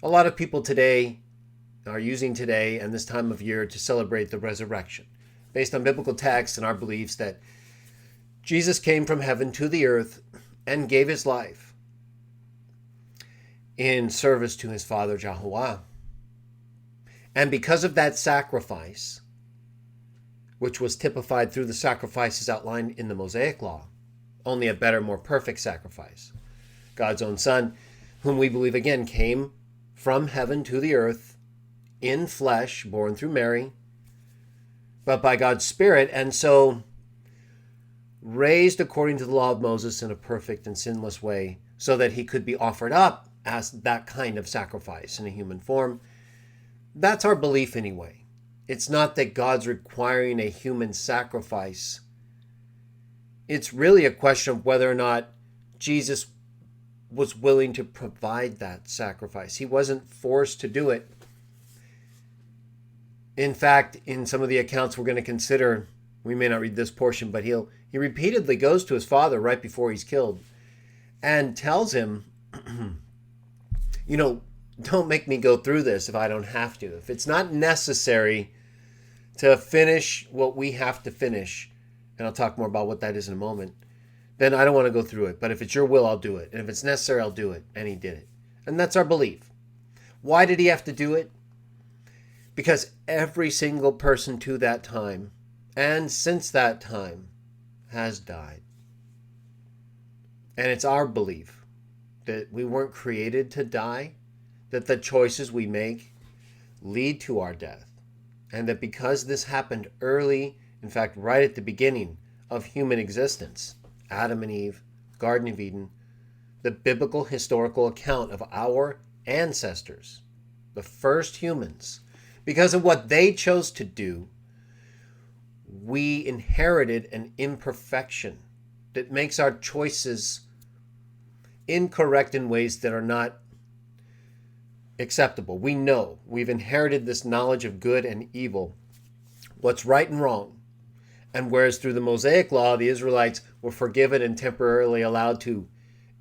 A lot of people today are using today and this time of year to celebrate the resurrection, based on biblical texts and our beliefs that Jesus came from heaven to the earth and gave his life in service to his Father Jehovah. And because of that sacrifice, which was typified through the sacrifices outlined in the Mosaic Law, only a better, more perfect sacrifice, God's own Son, whom we believe again came from heaven to the earth in flesh, born through Mary, but by God's Spirit, and so raised according to the law of Moses in a perfect and sinless way, so that he could be offered up as that kind of sacrifice in a human form. That's our belief anyway. It's not that God's requiring a human sacrifice. It's really a question of whether or not Jesus was willing to provide that sacrifice. He wasn't forced to do it. In fact, in some of the accounts we're going to consider, we may not read this portion, but he repeatedly goes to his father right before he's killed and tells him, don't make me go through this if I don't have to. If it's not necessary to finish what we have to finish, and I'll talk more about what that is in a moment, then I don't want to go through it. But if it's your will, I'll do it. And if it's necessary, I'll do it. And he did it. And that's our belief. Why did he have to do it? Because every single person to that time and since that time has died. And it's our belief that we weren't created to die, that the choices we make lead to our death, and that because this happened early, in fact, right at the beginning of human existence, Adam and Eve, Garden of Eden, the biblical historical account of our ancestors, the first humans, because of what they chose to do, we inherited an imperfection that makes our choices incorrect in ways that are not acceptable. We know we've inherited this knowledge of good and evil, what's right and wrong. And whereas through the Mosaic Law, the Israelites were forgiven and temporarily allowed to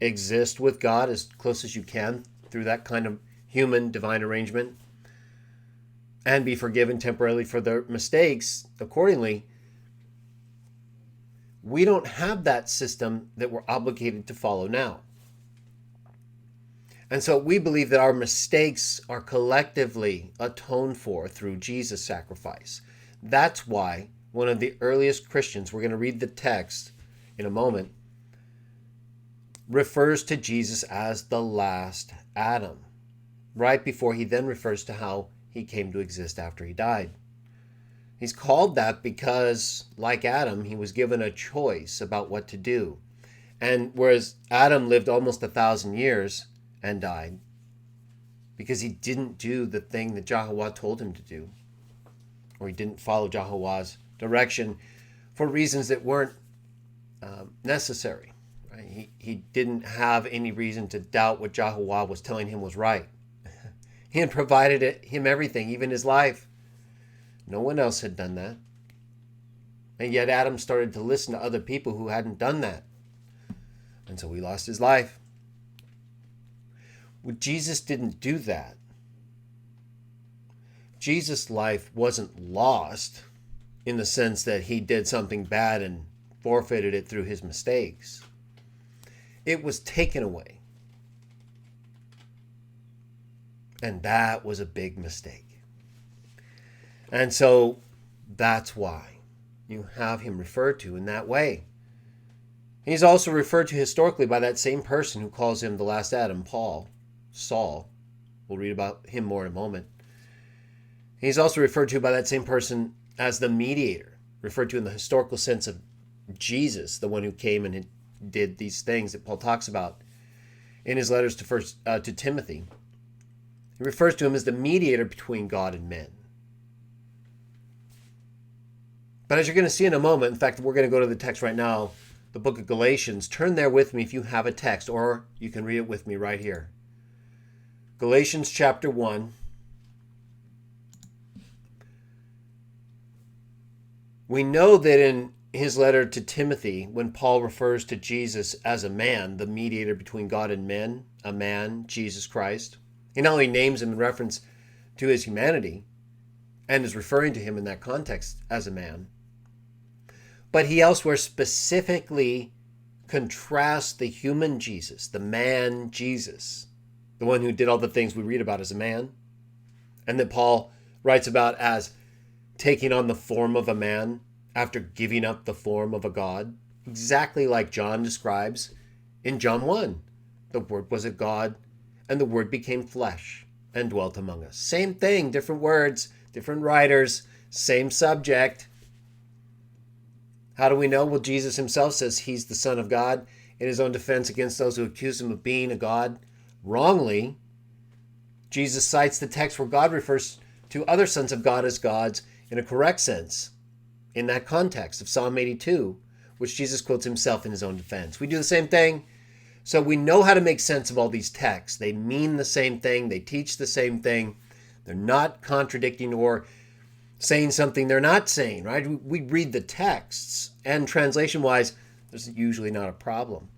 exist with God as close as you can through that kind of human divine arrangement and be forgiven temporarily for their mistakes accordingly, we don't have that system that we're obligated to follow now. And so we believe that our mistakes are collectively atoned for through Jesus' sacrifice. That's why one of the earliest Christians, we're going to read the text in a moment, refers to Jesus as the last Adam, right before he then refers to how he came to exist after he died. He's called that because, like Adam, he was given a choice about what to do. And whereas Adam lived almost 1,000 years and died because he didn't do the thing that Jehovah told him to do, or he didn't follow Jehovah's direction for reasons that weren't necessary. Right? He didn't have any reason to doubt what Jehovah was telling him was right. He had provided him everything, even his life. No one else had done that. And yet Adam started to listen to other people who hadn't done that. And so he lost his life. Well, Jesus didn't do that. Jesus' life wasn't lost in the sense that he did something bad and forfeited it through his mistakes. It was taken away. And that was a big mistake. And so that's why you have him referred to in that way. He's also referred to historically by that same person who calls him the last Adam, Saul. We'll read about him more in a moment. He's also referred to by that same person as the mediator, referred to in the historical sense of Jesus, the one who came and did these things that Paul talks about in his letters to Timothy. He refers to him as the mediator between God and men. But as you're going to see in a moment, in fact, we're going to go to the text right now, the book of Galatians. Turn there with me if you have a text, or you can read it with me right here. Galatians chapter 1. We know that in his letter to Timothy, when Paul refers to Jesus as a man, the mediator between God and men, a man, Jesus Christ, He not only names him in reference to his humanity and is referring to him in that context as a man, but he elsewhere specifically contrasts the human Jesus, the man Jesus, the one who did all the things we read about as a man, and that Paul writes about as taking on the form of a man after giving up the form of a God, exactly like John describes in John 1. The Word was a God, and the Word became flesh and dwelt among us. Same thing, different words, different writers, same subject. How do we know? Well, Jesus himself says he's the Son of God in his own defense against those who accuse him of being a God wrongly. Jesus cites the text where God refers to other sons of God as gods in a correct sense, in that context of Psalm 82, which Jesus quotes himself in his own defense. We do the same thing. So we know how to make sense of all these texts. They mean the same thing. They teach the same thing. They're not contradicting or saying something they're not saying, right? We read the texts, and translation-wise, there's usually not a problem.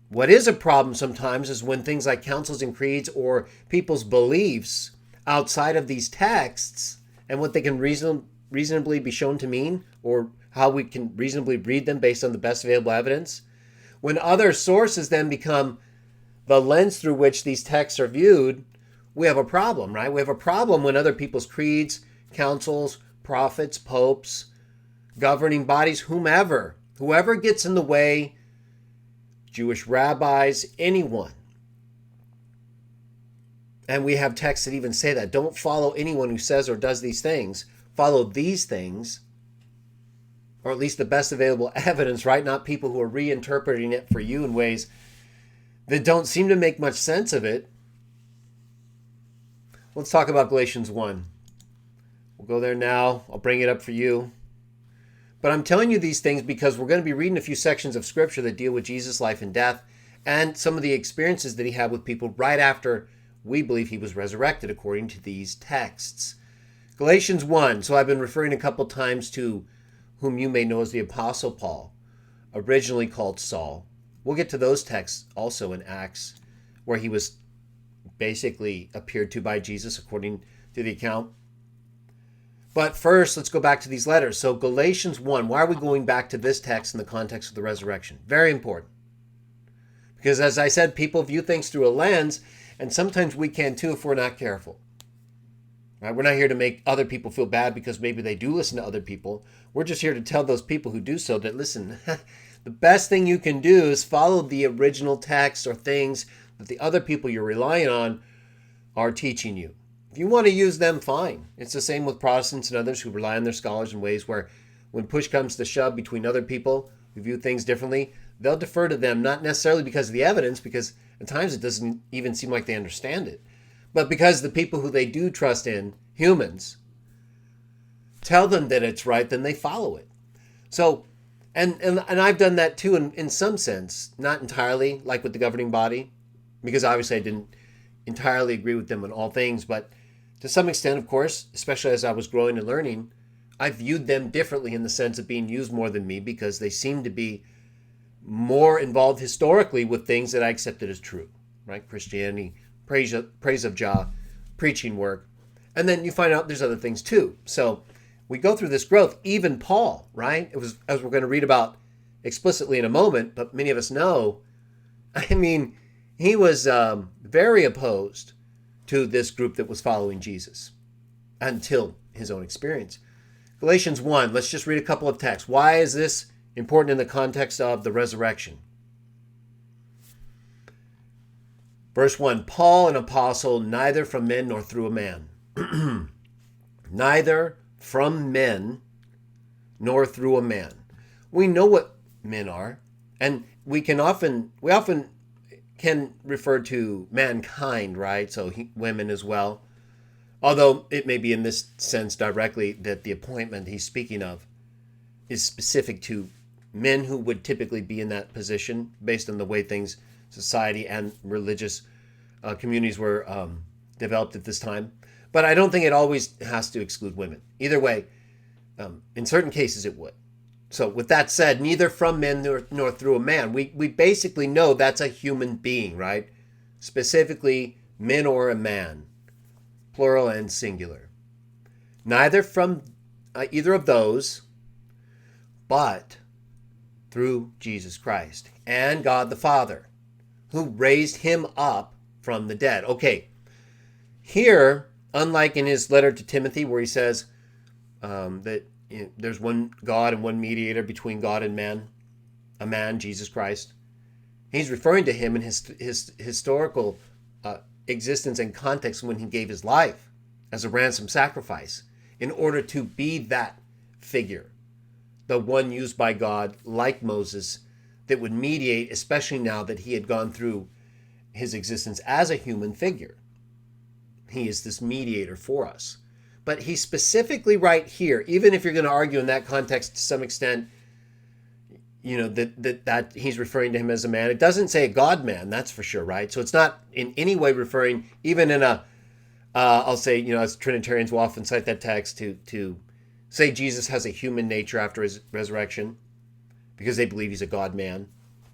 What is a problem sometimes is when things like councils and creeds or people's beliefs outside of these texts and what they can reasonably be shown to mean, or how we can reasonably read them based on the best available evidence, when other sources then become the lens through which these texts are viewed, we have a problem, right? We have a problem when other people's creeds, councils, prophets, popes, governing bodies, whoever gets in the way, Jewish rabbis, anyone. And we have texts that even say that. Don't follow anyone who says or does these things. Follow these things, or at least the best available evidence, right? Not people who are reinterpreting it for you in ways that don't seem to make much sense of it. Let's talk about Galatians 1. We'll go there now. I'll bring it up for you. But I'm telling you these things because we're going to be reading a few sections of Scripture that deal with Jesus' life and death and some of the experiences that he had with people right after we believe he was resurrected according to these texts. Galatians 1. So I've been referring a couple times to whom you may know as the Apostle Paul, originally called Saul. We'll get to those texts also in Acts, where he was basically appeared to by Jesus according to the account. But first, let's go back to these letters. So Galatians 1, why are we going back to this text in the context of the resurrection? Very important. Because as I said, people view things through a lens, and sometimes we can too if we're not careful. Right? We're not here to make other people feel bad because maybe they do listen to other people. We're just here to tell those people who do so that, listen, the best thing you can do is follow the original text or things that the other people you're relying on are teaching you. If you want to use them, fine. It's the same with Protestants and others who rely on their scholars in ways where when push comes to shove between other people who view things differently, they'll defer to them, not necessarily because of the evidence, because at times it doesn't even seem like they understand it, but because the people who they do trust in, humans, tell them that it's right, then they follow it. So, and I've done that too in some sense, not entirely, like with the governing body, because obviously I didn't entirely agree with them on all things, but to some extent, of course, especially as I was growing and learning, I viewed them differently in the sense of being used more than me because they seemed to be more involved historically with things that I accepted as true, right? Christianity, praise of Jah, preaching work. And then you find out there's other things too. So we go through this growth. Even Paul, right? It was, as we're going to read about explicitly in a moment, but many of us know, I mean, he was very opposed to this group that was following Jesus until his own experience. Galatians 1, let's just read a couple of texts. Why is this important in the context of the resurrection? Verse 1, Paul, an apostle, neither from men nor through a man. Neither from men nor through a man. We know what men are, and we often can refer to mankind, right? So women as well. Although it may be in this sense directly that the appointment he's speaking of is specific to men who would typically be in that position based on the way things, society and religious communities were developed at this time. But I don't think it always has to exclude women. Either way, in certain cases it would. So with that said, neither from men nor through a man. We basically know that's a human being, right? Specifically men or a man, plural and singular. Neither from either of those, but through Jesus Christ and God the Father, who raised him up from the dead. Okay, here, unlike in his letter to Timothy, where he says that there's one God and one mediator between God and man, a man, Jesus Christ, he's referring to him in his historical existence and context when he gave his life as a ransom sacrifice in order to be that figure, the one used by God, like Moses, that would mediate, especially now that he had gone through his existence as a human figure. He is this mediator for us. But he specifically right here, even if you're going to argue in that context to some extent, that he's referring to him as a man, it doesn't say a God-man, that's for sure, right? So it's not in any way referring, even in I'll say, as Trinitarians will often cite that text to say Jesus has a human nature after his resurrection, because they believe he's a God-man.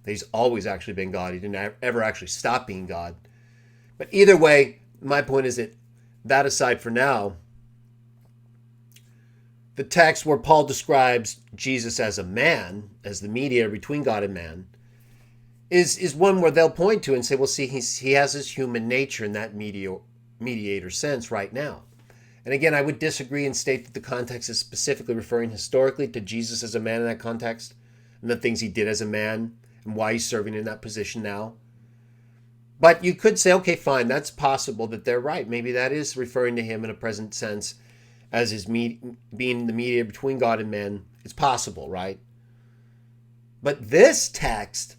He's always actually been God. He didn't ever actually stop being God. But either way, my point is that aside for now, the text where Paul describes Jesus as a man, as the mediator between God and man, is one where they'll point to and say, well, see, he has his human nature in that mediator sense right now. And again, I would disagree and state that the context is specifically referring historically to Jesus as a man in that context, and the things he did as a man, and why he's serving in that position now. But you could say, okay, fine, that's possible that they're right. Maybe that is referring to him in a present sense as his being the mediator between God and men. It's possible, right? But this text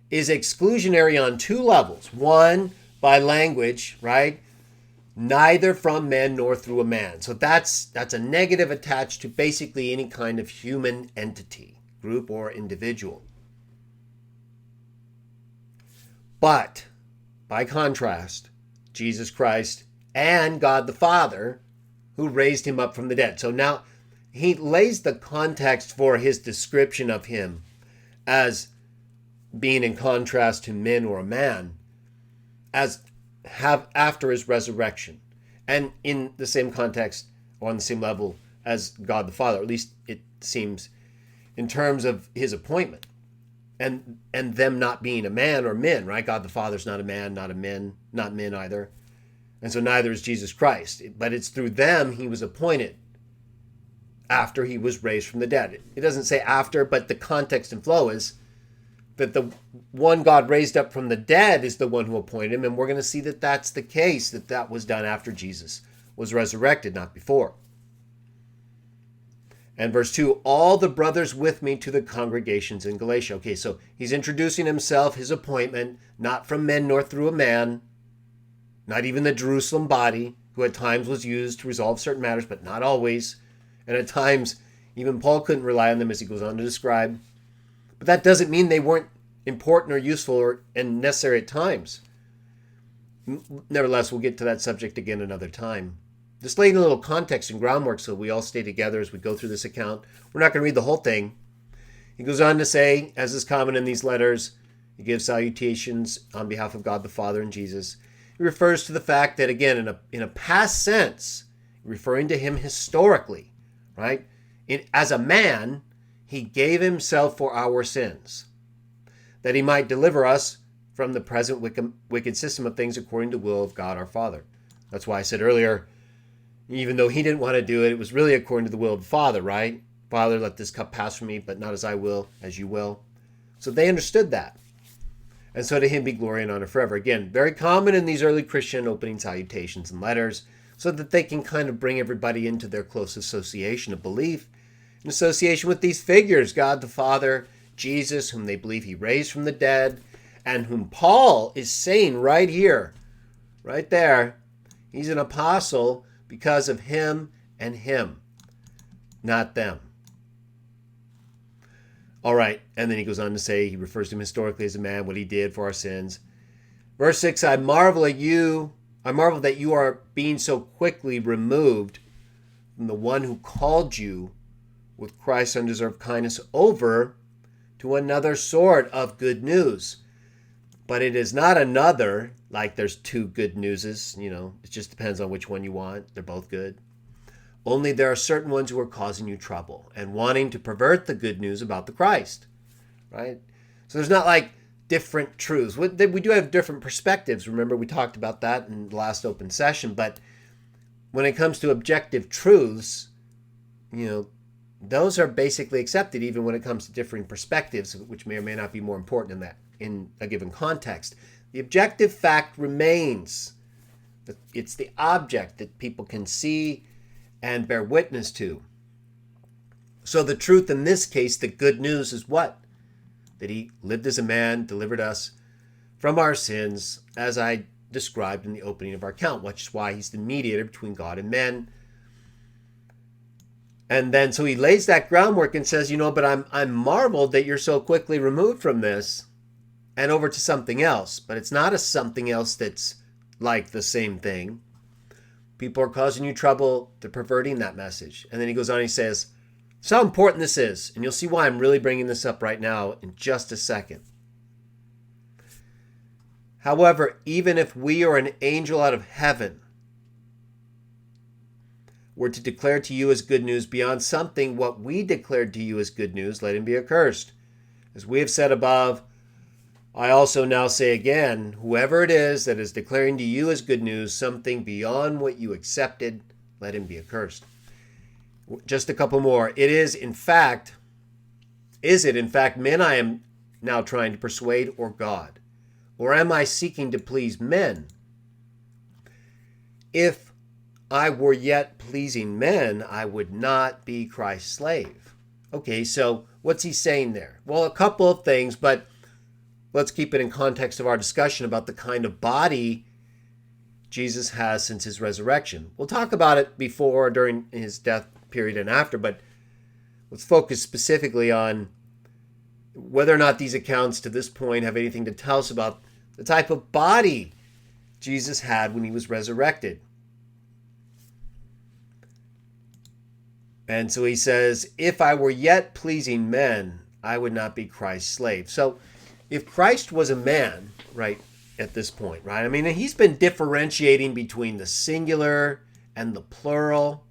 is exclusionary on two levels. One, by language, right? Neither from men nor through a man. So that's a negative attached to basically any kind of human entity, group or individual. But, by contrast, Jesus Christ and God the Father, who raised him up from the dead. So now he lays the context for his description of him as being in contrast to men or a man, as have after his resurrection, and in the same context or on the same level as God the Father, at least it seems, in terms of his appointment and them not being a man or men, right? God the Father's not a man, not men either. And so neither is Jesus Christ. But it's through them he was appointed after he was raised from the dead. It doesn't say after, but the context and flow is that the one God raised up from the dead is the one who appointed him. And we're going to see that that's the case, that was done after Jesus was resurrected, not before. And verse 2, all the brothers with me to the congregations in Galatia. Okay, so he's introducing himself, his appointment, not from men nor through a man, not even the Jerusalem body, who at times was used to resolve certain matters, but not always. And at times, even Paul couldn't rely on them, as he goes on to describe. But that doesn't mean they weren't important or useful and necessary at times. Nevertheless, we'll get to that subject again another time. Just laying a little context and groundwork so we all stay together as we go through this account. We're not going to read the whole thing. He goes on to say, as is common in these letters, he gives salutations on behalf of God the Father and Jesus. He refers to the fact that, again, in a past sense, referring to him historically, right? As a man, he gave himself for our sins, that he might deliver us from the present wicked system of things according to the will of God our Father. That's why I said earlier, even though he didn't want to do it, it was really according to the will of the Father, right? Father, let this cup pass from me, but not as I will, as you will. So they understood that. And so to him be glory and honor forever. Again, very common in these early Christian opening salutations and letters, so that they can kind of bring everybody into their close association of belief, in association with these figures, God the Father, Jesus, whom they believe he raised from the dead, and whom Paul is saying right here, right there, he's an apostle because of him and him, not them. All right, and then he goes on to say, he refers to him historically as a man, what he did for our sins. Verse 6, I marvel that you are being so quickly removed from the one who called you with Christ's undeserved kindness over to another sort of good news. But it is not another, like there's two good newses, it just depends on which one you want. They're both good. Only there are certain ones who are causing you trouble and wanting to pervert the good news about the Christ, right? So there's not like different truths. We do have different perspectives. Remember, we talked about that in the last open session. But when it comes to objective truths, those are basically accepted, even when it comes to differing perspectives, which may or may not be more important in a given context. The objective fact remains. It's the object that people can see and bear witness to. So the truth in this case, the good news, is what? That he lived as a man, delivered us from our sins, as I described in the opening of our account, which is why he's the mediator between God and men. And then so he lays that groundwork and says, but I'm marveled that you're so quickly removed from this and over to something else. But it's not a something else that's like the same thing. People are causing you trouble. They're perverting that message. And then he goes on and he says, so how important this is. And you'll see why I'm really bringing this up right now in just a second. However, even if we or an angel out of heaven were to declare to you as good news beyond something what we declared to you as good news, let him be accursed. As we have said above, I also now say again, whoever it is that is declaring to you as good news something beyond what you accepted, let him be accursed. Just a couple more. Is it in fact men I am now trying to persuade, or God? Or am I seeking to please men? If I were yet pleasing men, I would not be Christ's slave. Okay, so what's he saying there? Well, a couple of things, but let's keep it in context of our discussion about the kind of body Jesus has since his resurrection. We'll talk about it before, during his death period, and after, but let's focus specifically on whether or not these accounts to this point have anything to tell us about the type of body Jesus had when he was resurrected. And so he says, if I were yet pleasing men, I would not be Christ's slave. So if Christ was a man, right, at this point, right? I mean, he's been differentiating between the singular and the plural,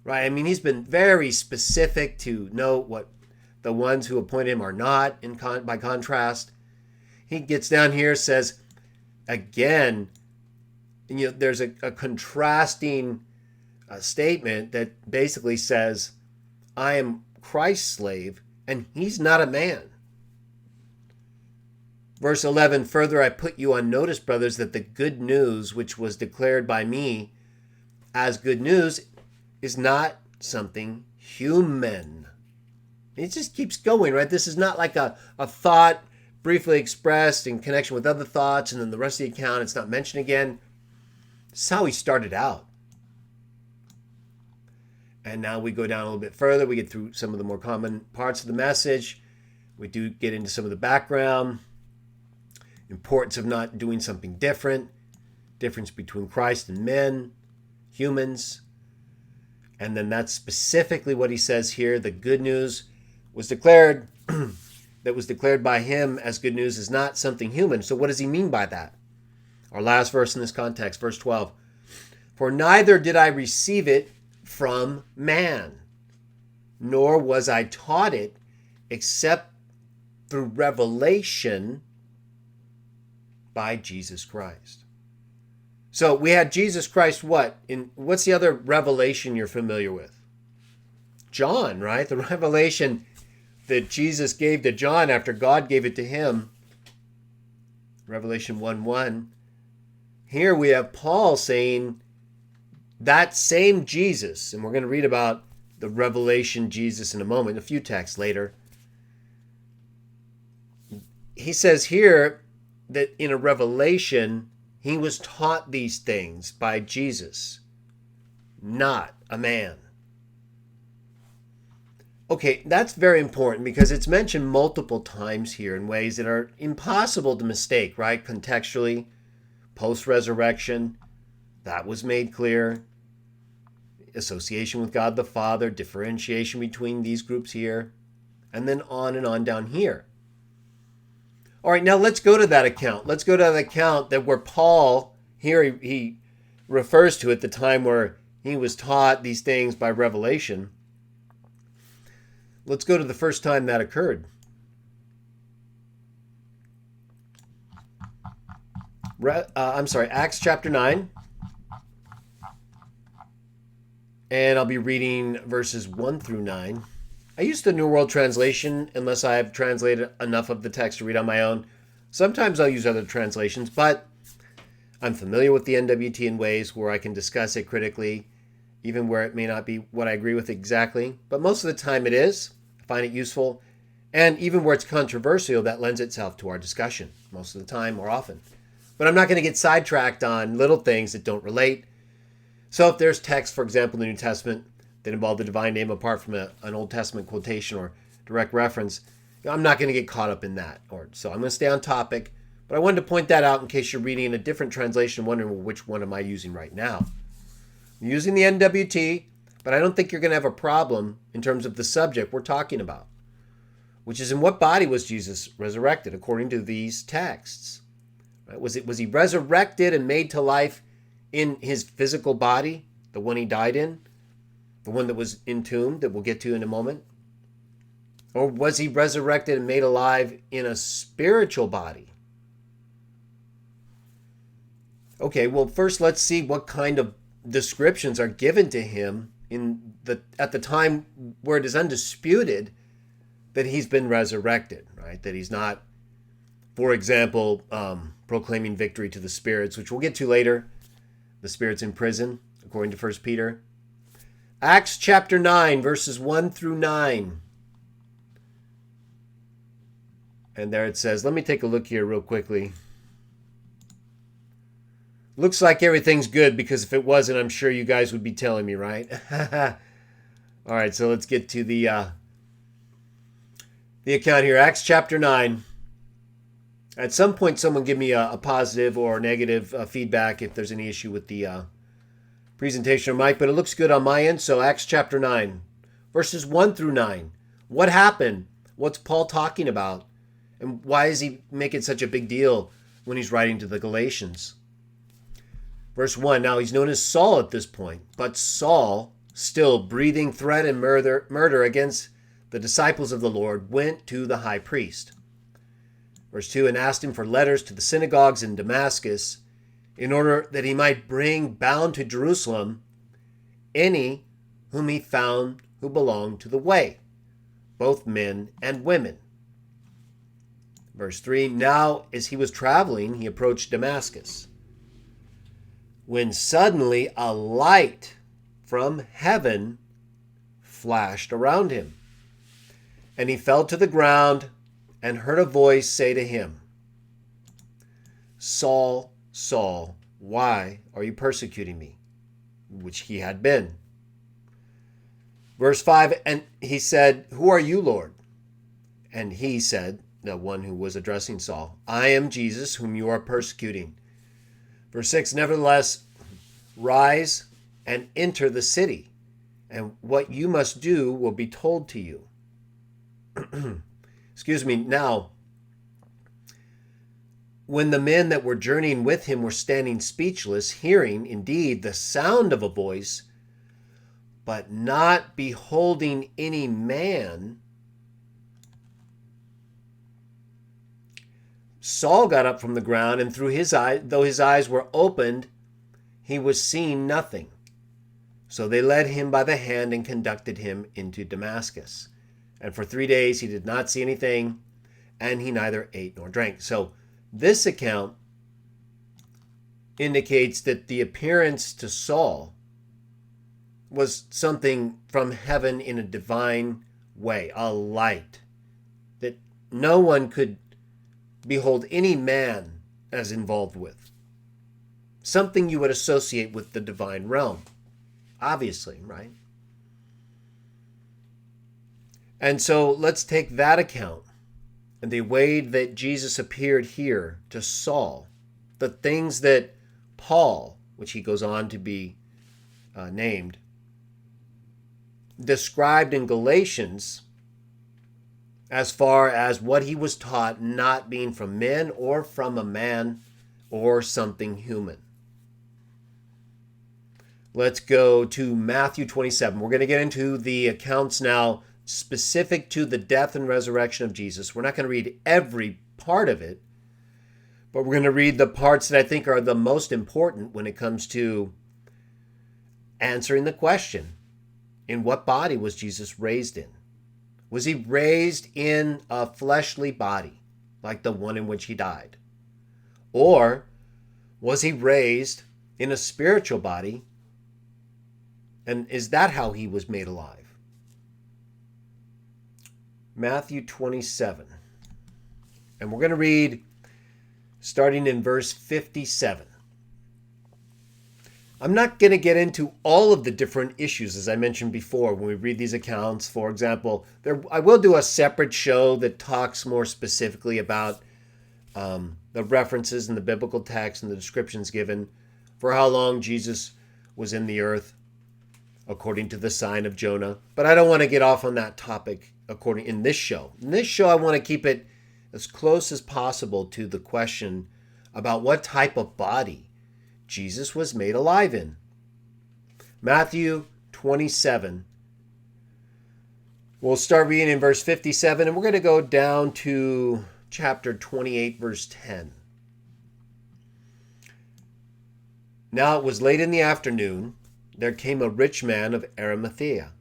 right? I mean, he's been very specific to note what the ones who appointed him are not, by contrast. He gets down here, says, again, there's a contrasting statement that basically says, I am Christ's slave, and he's not a man. Verse 11, further I put you on notice, brothers, that the good news which was declared by me as good news is not something human. It just keeps going, right? This is not like a thought briefly expressed in connection with other thoughts, and then the rest of the account, it's not mentioned again. This is how he started out. And now we go down a little bit further. We get through some of the more common parts of the message. We do get into some of the background, importance of not doing something different, difference between Christ and men, humans. And then that's specifically what he says here. The good news was declared, that was declared by him as good news, is not something human. So what does he mean by that? Our last verse in this context, verse 12. For neither did I receive it from man, nor was I taught it except through revelation by Jesus Christ. So we had Jesus Christ, what's the other revelation you're familiar with? John, right? The revelation that Jesus gave to John after God gave it to him. Revelation 1:1. Here we have Paul saying that same Jesus, and we're going to read about the revelation Jesus in a moment, a few texts later. He says here that in a revelation, he was taught these things by Jesus, not a man. Okay, that's very important because it's mentioned multiple times here in ways that are impossible to mistake, right? Contextually, post-resurrection, that was made clear. Association with God the Father, differentiation between these groups here, and then on down here. All right, now let's go to that account. Let's go to that account that where Paul, here he refers to at the time where he was taught these things by revelation. Let's go to the first time that occurred. Acts chapter 9. And I'll be reading verses 1 through 9. I use the New World Translation unless I have translated enough of the text to read on my own. Sometimes I'll use other translations, but I'm familiar with the NWT in ways where I can discuss it critically, even where it may not be what I agree with exactly. But most of the time it is. I find it useful. And even where it's controversial, that lends itself to our discussion, most of the time or often. But I'm not going to get sidetracked on little things that don't relate. So if there's text, for example, in the New Testament that involve the divine name apart from an Old Testament quotation or direct reference, I'm not going to get caught up in that. So I'm going to stay on topic. But I wanted to point that out in case you're reading in a different translation, wondering, well, which one am I using right now? I'm using the NWT, but I don't think you're going to have a problem in terms of the subject we're talking about, which is in what body was Jesus resurrected according to these texts? Right? Was he resurrected and made to life in his physical body, the one he died in, the one that was entombed, that we'll get to in a moment? Or was he resurrected and made alive in a spiritual body? Okay, well, first let's see what kind of descriptions are given to him at the time where it is undisputed that he's been resurrected, right? That he's not, for example, proclaiming victory to the spirits, which we'll get to later. The spirits in prison, according to 1 Peter. Acts chapter 9, verses 1 through 9. And there it says, let me take a look here real quickly. Looks like everything's good, because if it wasn't, I'm sure you guys would be telling me, right? All right, so let's get to the account here. Acts chapter 9. At some point, someone give me a positive or negative feedback if there's any issue with the presentation or mic, but it looks good on my end. So Acts chapter 9, verses 1 through 9. What happened? What's Paul talking about? And why is he making such a big deal when he's writing to the Galatians? Verse 1, now he's known as Saul at this point, but Saul, still breathing threat and murder against the disciples of the Lord, went to the high priest. Verse 2, and asked him for letters to the synagogues in Damascus, in order that he might bring bound to Jerusalem any whom he found who belonged to the way, both men and women. Verse 3, now as he was traveling, he approached Damascus, when suddenly a light from heaven flashed around him, and he fell to the ground and heard a voice say to him, Saul, Saul, why are you persecuting me? Which he had been. Verse 5, and he said, who are you, Lord? And he said, the one who was addressing Saul, I am Jesus, whom you are persecuting. Verse 6, nevertheless, rise and enter the city, and what you must do will be told to you. Excuse me. Now, when the men that were journeying with him were standing speechless, hearing indeed the sound of a voice, but not beholding any man, Saul got up from the ground, and though his eyes were opened, he was seeing nothing. So they led him by the hand and conducted him into Damascus. And for 3 days he did not see anything, and he neither ate nor drank. So this account indicates that the appearance to Saul was something from heaven in a divine way, a light, that no one could behold any man as involved with. Something you would associate with the divine realm, obviously, right? And so let's take that account and the way that Jesus appeared here to Saul, the things that Paul, which he goes on to be named, described in Galatians as far as what he was taught not being from men or from a man or something human. Let's go to Matthew 27. We're going to get into the accounts now specific to the death and resurrection of Jesus. We're not going to read every part of it, but we're going to read the parts that I think are the most important when it comes to answering the question, in what body was Jesus raised in? Was he raised in a fleshly body, like the one in which he died? Or was he raised in a spiritual body? And is that how he was made alive? Matthew 27. And we're going to read starting in verse 57. I'm not going to get into all of the different issues, as I mentioned before, when we read these accounts. For example, I will do a separate show that talks more specifically about the references in the biblical text and the descriptions given for how long Jesus was in the earth, according to the sign of Jonah. But I don't want to get off on that topic in this show. In this show, I want to keep it as close as possible to the question about what type of body Jesus was made alive in. Matthew 27. We'll start reading in verse 57, and we're going to go down to chapter 28, verse 10. Now it was late in the afternoon. There came a rich man of Arimathea,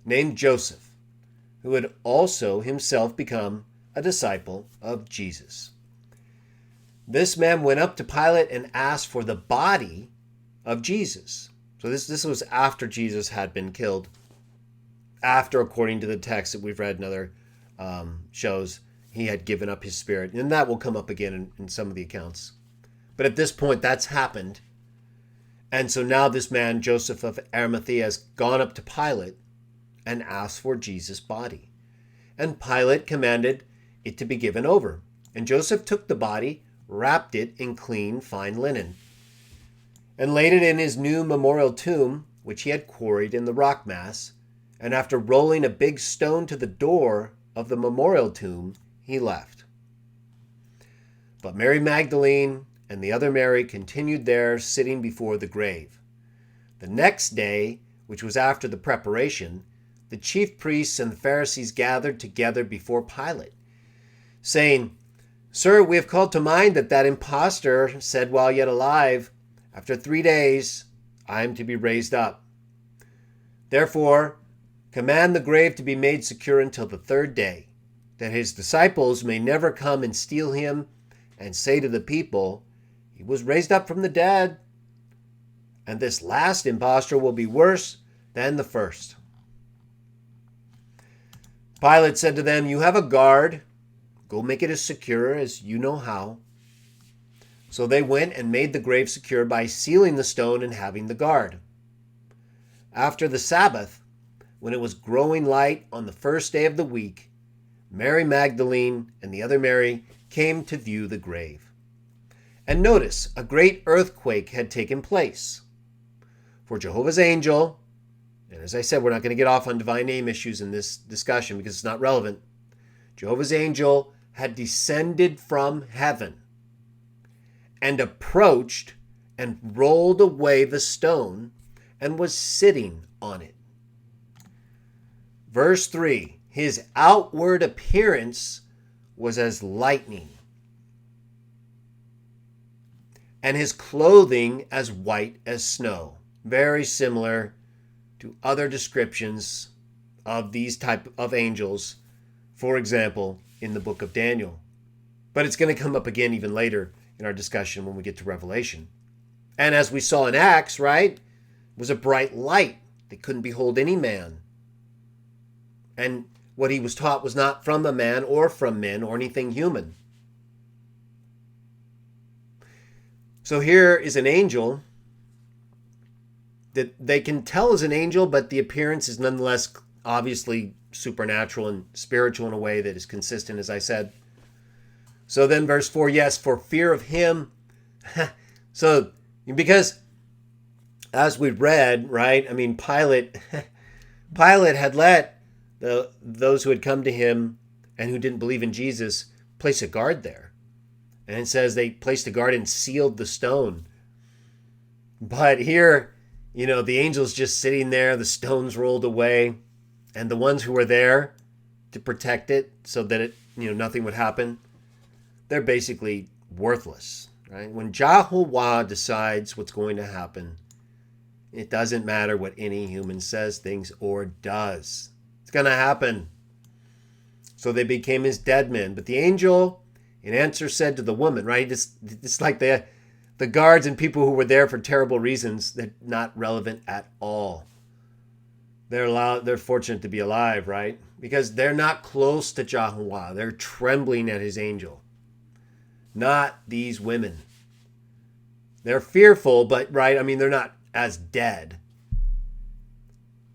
named Joseph, who had also himself become a disciple of Jesus. This man went up to Pilate and asked for the body of Jesus. So this was after Jesus had been killed. After, according to the text that we've read in other shows, he had given up his spirit. And that will come up again in some of the accounts. But at this point, that's happened. And so now this man, Joseph of Arimathea, has gone up to Pilate and asked for Jesus' body. And Pilate commanded it to be given over. And Joseph took the body, wrapped it in clean, fine linen, and laid it in his new memorial tomb, which he had quarried in the rock mass. And after rolling a big stone to the door of the memorial tomb, he left. But Mary Magdalene and the other Mary continued there, sitting before the grave. The next day, which was after the preparation, the chief priests and the Pharisees gathered together before Pilate, saying, "Sir, we have called to mind that impostor said while yet alive, 'After 3 days I am to be raised up.' Therefore, command the grave to be made secure until the 3rd day, that his disciples may never come and steal him and say to the people, 'He was raised up from the dead.' And this last impostor will be worse than the first." Pilate said to them, "You have a guard. Go make it as secure as you know how." So they went and made the grave secure by sealing the stone and having the guard. After the Sabbath, when it was growing light on the 1st day of the week, Mary Magdalene and the other Mary came to view the grave. And notice, a great earthquake had taken place. For Jehovah's angel, and as I said, we're not going to get off on divine name issues in this discussion because it's not relevant. Jehovah's angel had descended from heaven and approached and rolled away the stone and was sitting on it. Verse 3, his outward appearance was as lightning, and his clothing as white as snow. Very similar to other descriptions of these type of angels, for example, in the book of Daniel. But it's going to come up again even later in our discussion when we get to Revelation. And as we saw in Acts, right, it was a bright light. They couldn't behold any man. And what he was taught was not from a man or from men or anything human. So here is an angel that they can tell is an angel, but the appearance is nonetheless obviously supernatural and spiritual in a way that is consistent, as I said. So then verse 4, yes, for fear of him. So, because as we read, right, I mean, Pilate had let those who had come to him and who didn't believe in Jesus place a guard there. And it says they placed a guard and sealed the stone. But here, the angel's just sitting there, the stone's rolled away, and the ones who were there to protect it so that it, nothing would happen, they're basically worthless, right? When Yahuwah decides what's going to happen, it doesn't matter what any human says, thinks, or does. It's going to happen. So they became his dead men. But the angel in answer said to the woman, right? It's like the guards and people who were there for terrible reasons, they're not relevant at all. They're fortunate to be alive, right? Because they're not close to Yahuwah. They're trembling at his angel. Not these women. They're fearful, but they're not as dead.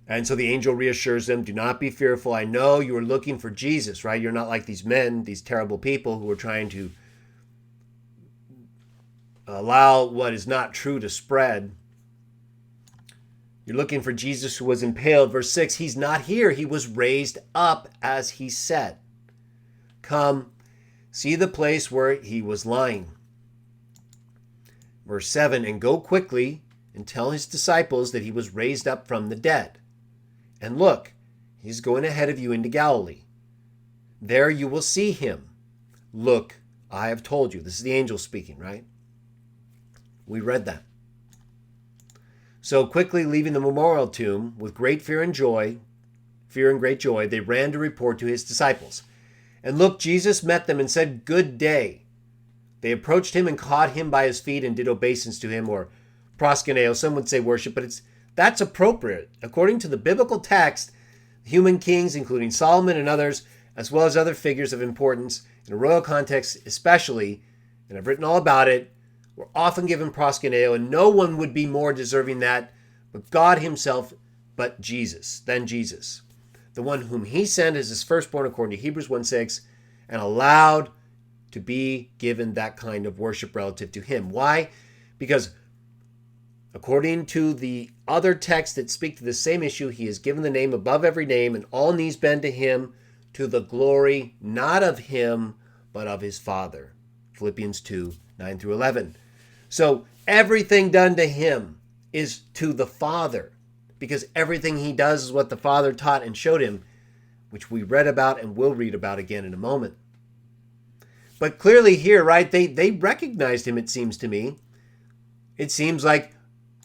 And so the angel reassures them, do not be fearful. I know you are looking for Jesus, right? You're not like these men, these terrible people who are trying to allow what is not true to spread. You're looking for Jesus who was impaled. Verse 6, he's not here. He was raised up as he said. Come, see the place where he was lying. Verse 7, and go quickly and tell his disciples that he was raised up from the dead. And look, he's going ahead of you into Galilee. There you will see him. Look, I have told you. This is the angel speaking, right? We read that. So quickly leaving the memorial tomb with great fear and great joy, they ran to report to his disciples. And look, Jesus met them and said, good day. They approached him and caught him by his feet and did obeisance to him, or proskuneo. Some would say worship, but that's appropriate. According to the biblical text, human kings, including Solomon and others, as well as other figures of importance, in a royal context especially, and I've written all about it, were often given proskuneo, and no one would be more deserving that but God himself, than Jesus, the one whom he sent as his firstborn according to Hebrews 1:6, and allowed to be given that kind of worship relative to him. Why? Because according to the other texts that speak to the same issue, he is given the name above every name, and all knees bend to him, to the glory not of him, but of his Father. Philippians 2:9-11. So everything done to him is to the Father, because everything he does is what the Father taught and showed him, which we read about and will read about again in a moment. But clearly here, right, they recognized him, it seems to me. It seems like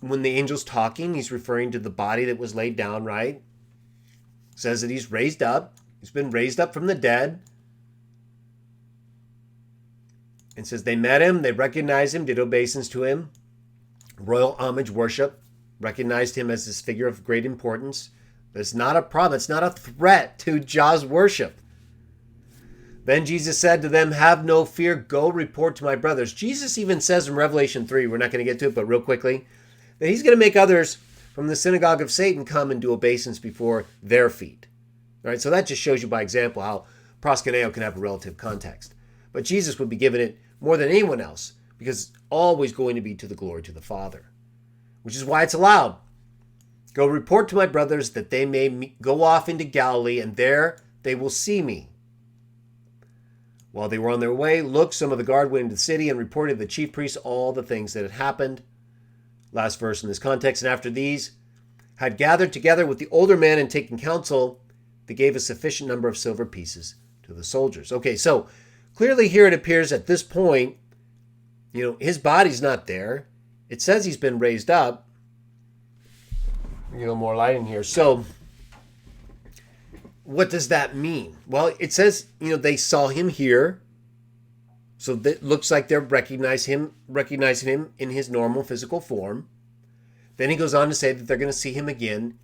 when the angel's talking, he's referring to the body that was laid down, right? Says that he's raised up. He's been raised up from the dead. And says they met him, they recognized him, did obeisance to him. Royal homage worship. Recognized him as this figure of great importance. But it's not a problem. It's not a threat to Jah's worship. Then Jesus said to them, have no fear. Go report to my brothers. Jesus even says in Revelation 3, we're not going to get to it, but real quickly, that he's going to make others from the synagogue of Satan come and do obeisance before their feet. All right, so that just shows you by example how proskuneo can have a relative context. But Jesus would be given it more than anyone else because it's always going to be to the glory to the Father, which is why it's allowed. Go report to my brothers that they may go off into Galilee, and there they will see me. While they were on their way, look, some of the guard went into the city and reported to the chief priests all the things that had happened. Last verse in this context. And after these had gathered together with the older men and taken counsel, they gave a sufficient number of silver pieces to the soldiers. Okay, so clearly here it appears at this point, his body's not there. It says he's been raised up. Get a little more light in here. So what does that mean? Well, it says, they saw him here. So that looks like they're recognizing him in his normal physical form. Then he goes on to say that they're going to see him again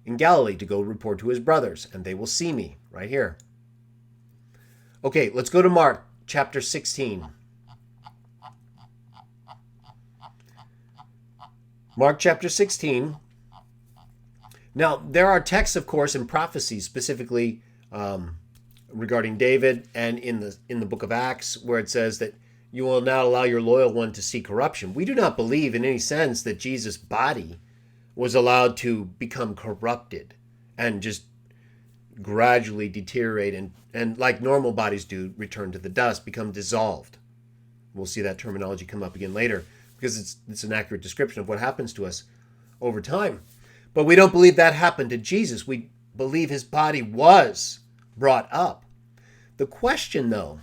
in Galilee to go report to his brothers, and they will see me right here. Okay, let's go to Mark chapter 16. Mark chapter 16. Now, there are texts, of course, and prophecies specifically regarding David and in the book of Acts where it says that you will not allow your loyal one to see corruption. We do not believe in any sense that Jesus' body was allowed to become corrupted and just gradually deteriorate and like normal bodies do, return to the dust, become dissolved. We'll see that terminology come up again later because it's an accurate description of what happens to us over time. But we don't believe that happened to Jesus. We believe his body was brought up. The question, though,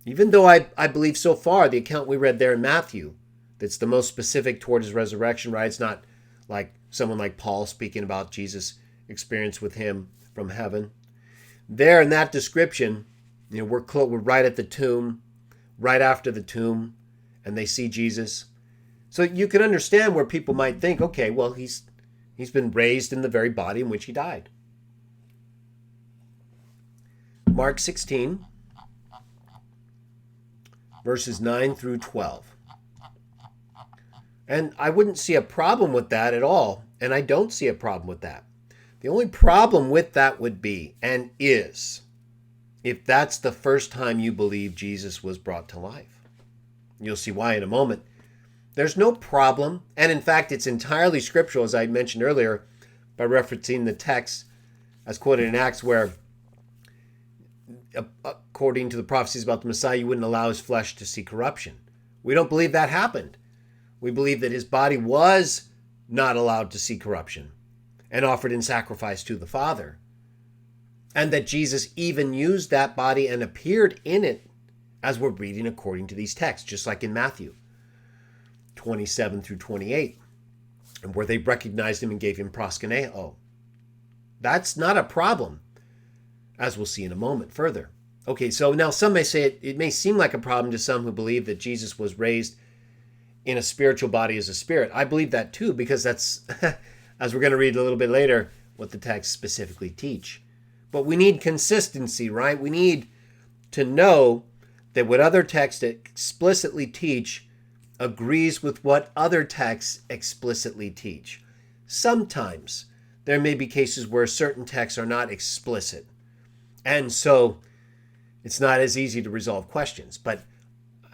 even though I believe so far the account we read there in Matthew, that's the most specific toward his resurrection, right? It's not like someone like Paul speaking about Jesus' experience with him from heaven. There in that description, we're right at the tomb, right after the tomb, and they see Jesus. So you can understand where people might think, okay, well, he's been raised in the very body in which he died. Mark 16, verses 9 through 12. And I wouldn't see a problem with that at all, and I don't see a problem with that. The only problem with that would be, and is, if that's the first time you believe Jesus was brought to life. You'll see why in a moment. There's no problem, and in fact, it's entirely scriptural, as I mentioned earlier, by referencing the text as quoted in Acts, where according to the prophecies about the Messiah, you wouldn't allow his flesh to see corruption. We don't believe that happened. We believe that his body was not allowed to see corruption and offered in sacrifice to the Father. And that Jesus even used that body and appeared in it, as we're reading according to these texts, just like in Matthew 27 through 28, and where they recognized him and gave him proskuneo. That's not a problem, as we'll see in a moment further. Okay, so now some may say it may seem like a problem to some who believe that Jesus was raised in a spiritual body as a spirit. I believe that too, because that's, as we're going to read a little bit later, what the texts specifically teach. But we need consistency, right? We need to know that what other texts explicitly teach agrees with what other texts explicitly teach. Sometimes there may be cases where certain texts are not explicit, and so it's not as easy to resolve questions. But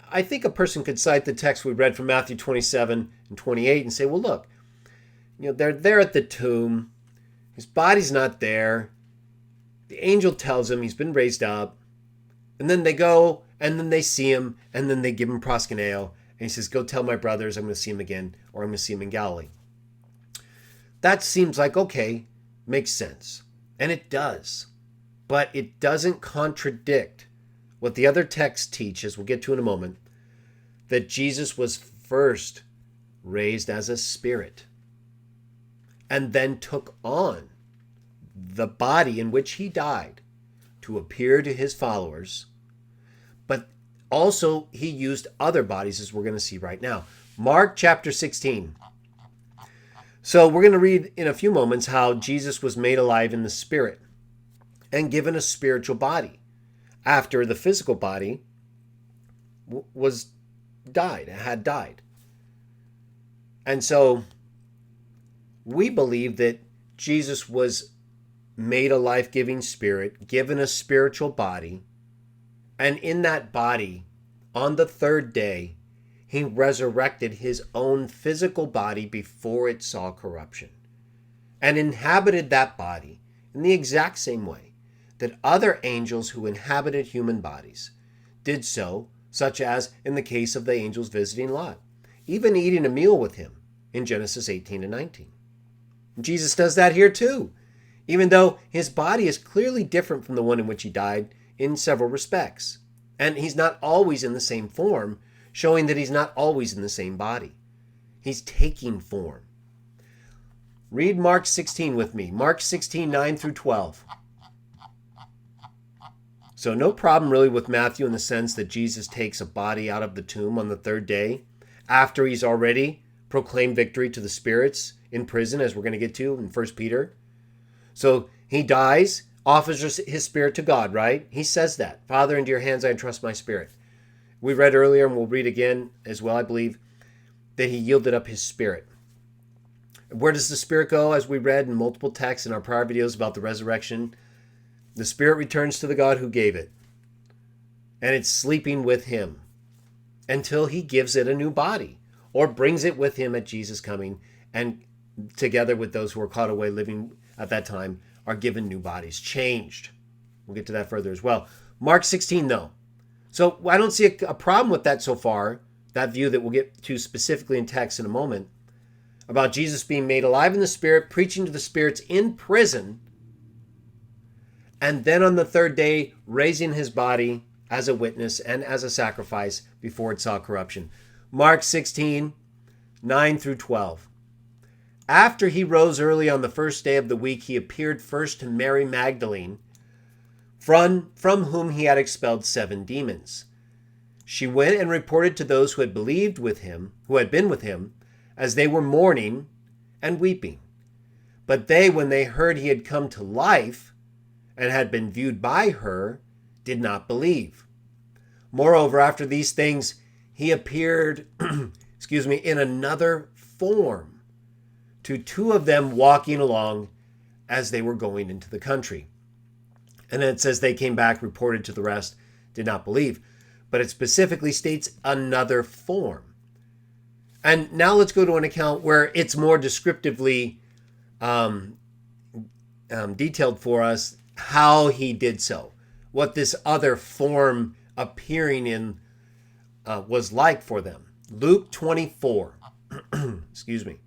I think a person could cite the text we read from Matthew 27 and 28 and say, well, look, they're there at the tomb. His body's not there. The angel tells him he's been raised up. And then they go, and then they see him, and then they give him proskuneo. And he says, go tell my brothers I'm going to see him again, or I'm going to see him in Galilee. That seems like, okay, makes sense. And it does. But it doesn't contradict what the other texts teach, as we'll get to in a moment, that Jesus was first raised as a spirit and then took on the body in which he died to appear to his followers, but also he used other bodies, as we're going to see right now. Mark chapter 16. So we're going to read in a few moments how Jesus was made alive in the spirit and given a spiritual body after the physical body had died. And so we believe that Jesus was made a life-giving spirit, given a spiritual body, and in that body, on the third day, he resurrected his own physical body before it saw corruption, and inhabited that body in the exact same way that other angels who inhabited human bodies did so, such as in the case of the angels visiting Lot, even eating a meal with him in Genesis 18 and 19. Jesus does that here too, even though his body is clearly different from the one in which he died in several respects. And he's not always in the same form, showing that he's not always in the same body. He's taking form. Read Mark 16 with me. Mark 16, 9 through 12. So no problem really with Matthew in the sense that Jesus takes a body out of the tomb on the third day after he's already proclaimed victory to the spirits in prison, as we're going to get to in 1 Peter. So he dies, offers his spirit to God, right? He says that. Father, into your hands I entrust my spirit. We read earlier, and we'll read again as well, I believe, that he yielded up his spirit. Where does the spirit go? As we read in multiple texts in our prior videos about the resurrection, the spirit returns to the God who gave it. And it's sleeping with him until he gives it a new body or brings it with him at Jesus' coming, and together with those who are caught away living at that time are given new bodies, changed. We'll get to that further as well. Mark 16, though. So I don't see a problem with that so far, that view that we'll get to specifically in text in a moment, about Jesus being made alive in the Spirit, preaching to the spirits in prison, and then on the third day, raising his body as a witness and as a sacrifice before it saw corruption. Mark 16, 9 through 12. After he rose early on the first day of the week, he appeared first to Mary Magdalene, from whom he had expelled 7 demons. She went and reported to those who had believed with him, who had been with him, as they were mourning and weeping. But they, when they heard he had come to life and had been viewed by her, did not believe. Moreover, after these things, he appeared, in another form to 2 of them walking along as they were going into the country. And then it says they came back, reported to the rest, did not believe. But it specifically states another form. And now let's go to an account where it's more descriptively detailed for us how he did so, what this other form appearing in was like for them. Luke 24. Excuse me.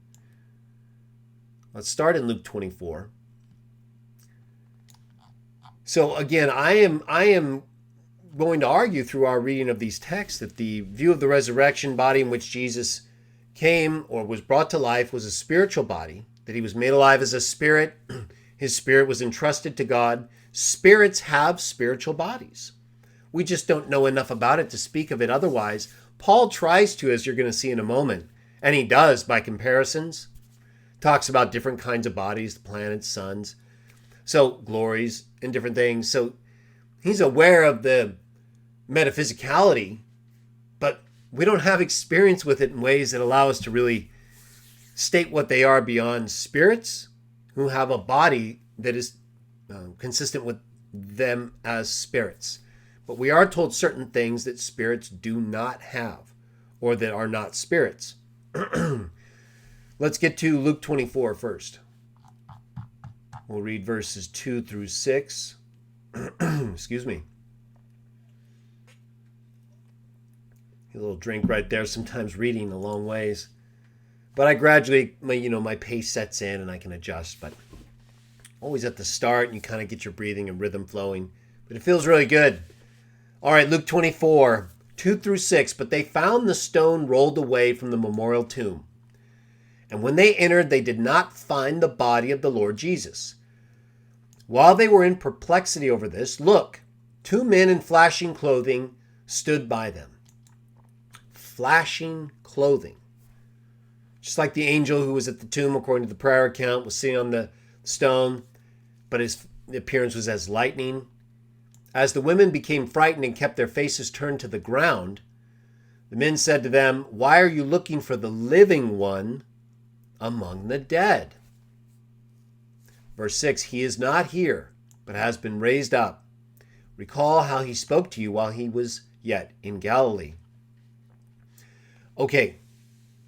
Let's start in Luke 24. So again, I am going to argue through our reading of these texts that the view of the resurrection body in which Jesus came or was brought to life was a spiritual body, that he was made alive as a spirit. His spirit was entrusted to God. Spirits have spiritual bodies. We just don't know enough about it to speak of it otherwise. Paul tries to, as you're going to see in a moment, and he does by comparisons. Talks about different kinds of bodies, the planets, suns, so glories and different things. So he's aware of the metaphysicality, but we don't have experience with it in ways that allow us to really state what they are beyond spirits who have a body that is consistent with them as spirits. But we are told certain things that spirits do not have, or that are not spirits. Let's get to Luke 24 first. We'll read verses 2 through 6. Excuse me. A little drink right there. Sometimes reading a long ways. But I gradually, my pace sets in and I can adjust. But always at the start, and you kind of get your breathing and rhythm flowing. But it feels really good. All right, Luke 24, 2 through 6. But they found the stone rolled away from the memorial tomb. And when they entered, they did not find the body of the Lord Jesus. While they were in perplexity over this, look, 2 men in flashing clothing stood by them. Flashing clothing. Just like the angel who was at the tomb, according to the prayer account, was sitting on the stone, but his appearance was as lightning. As the women became frightened and kept their faces turned to the ground, the men said to them, "Why are you looking for the living one among the dead?" Verse 6, "He is not here, but has been raised up. Recall how he spoke to you while he was yet in Galilee." Okay,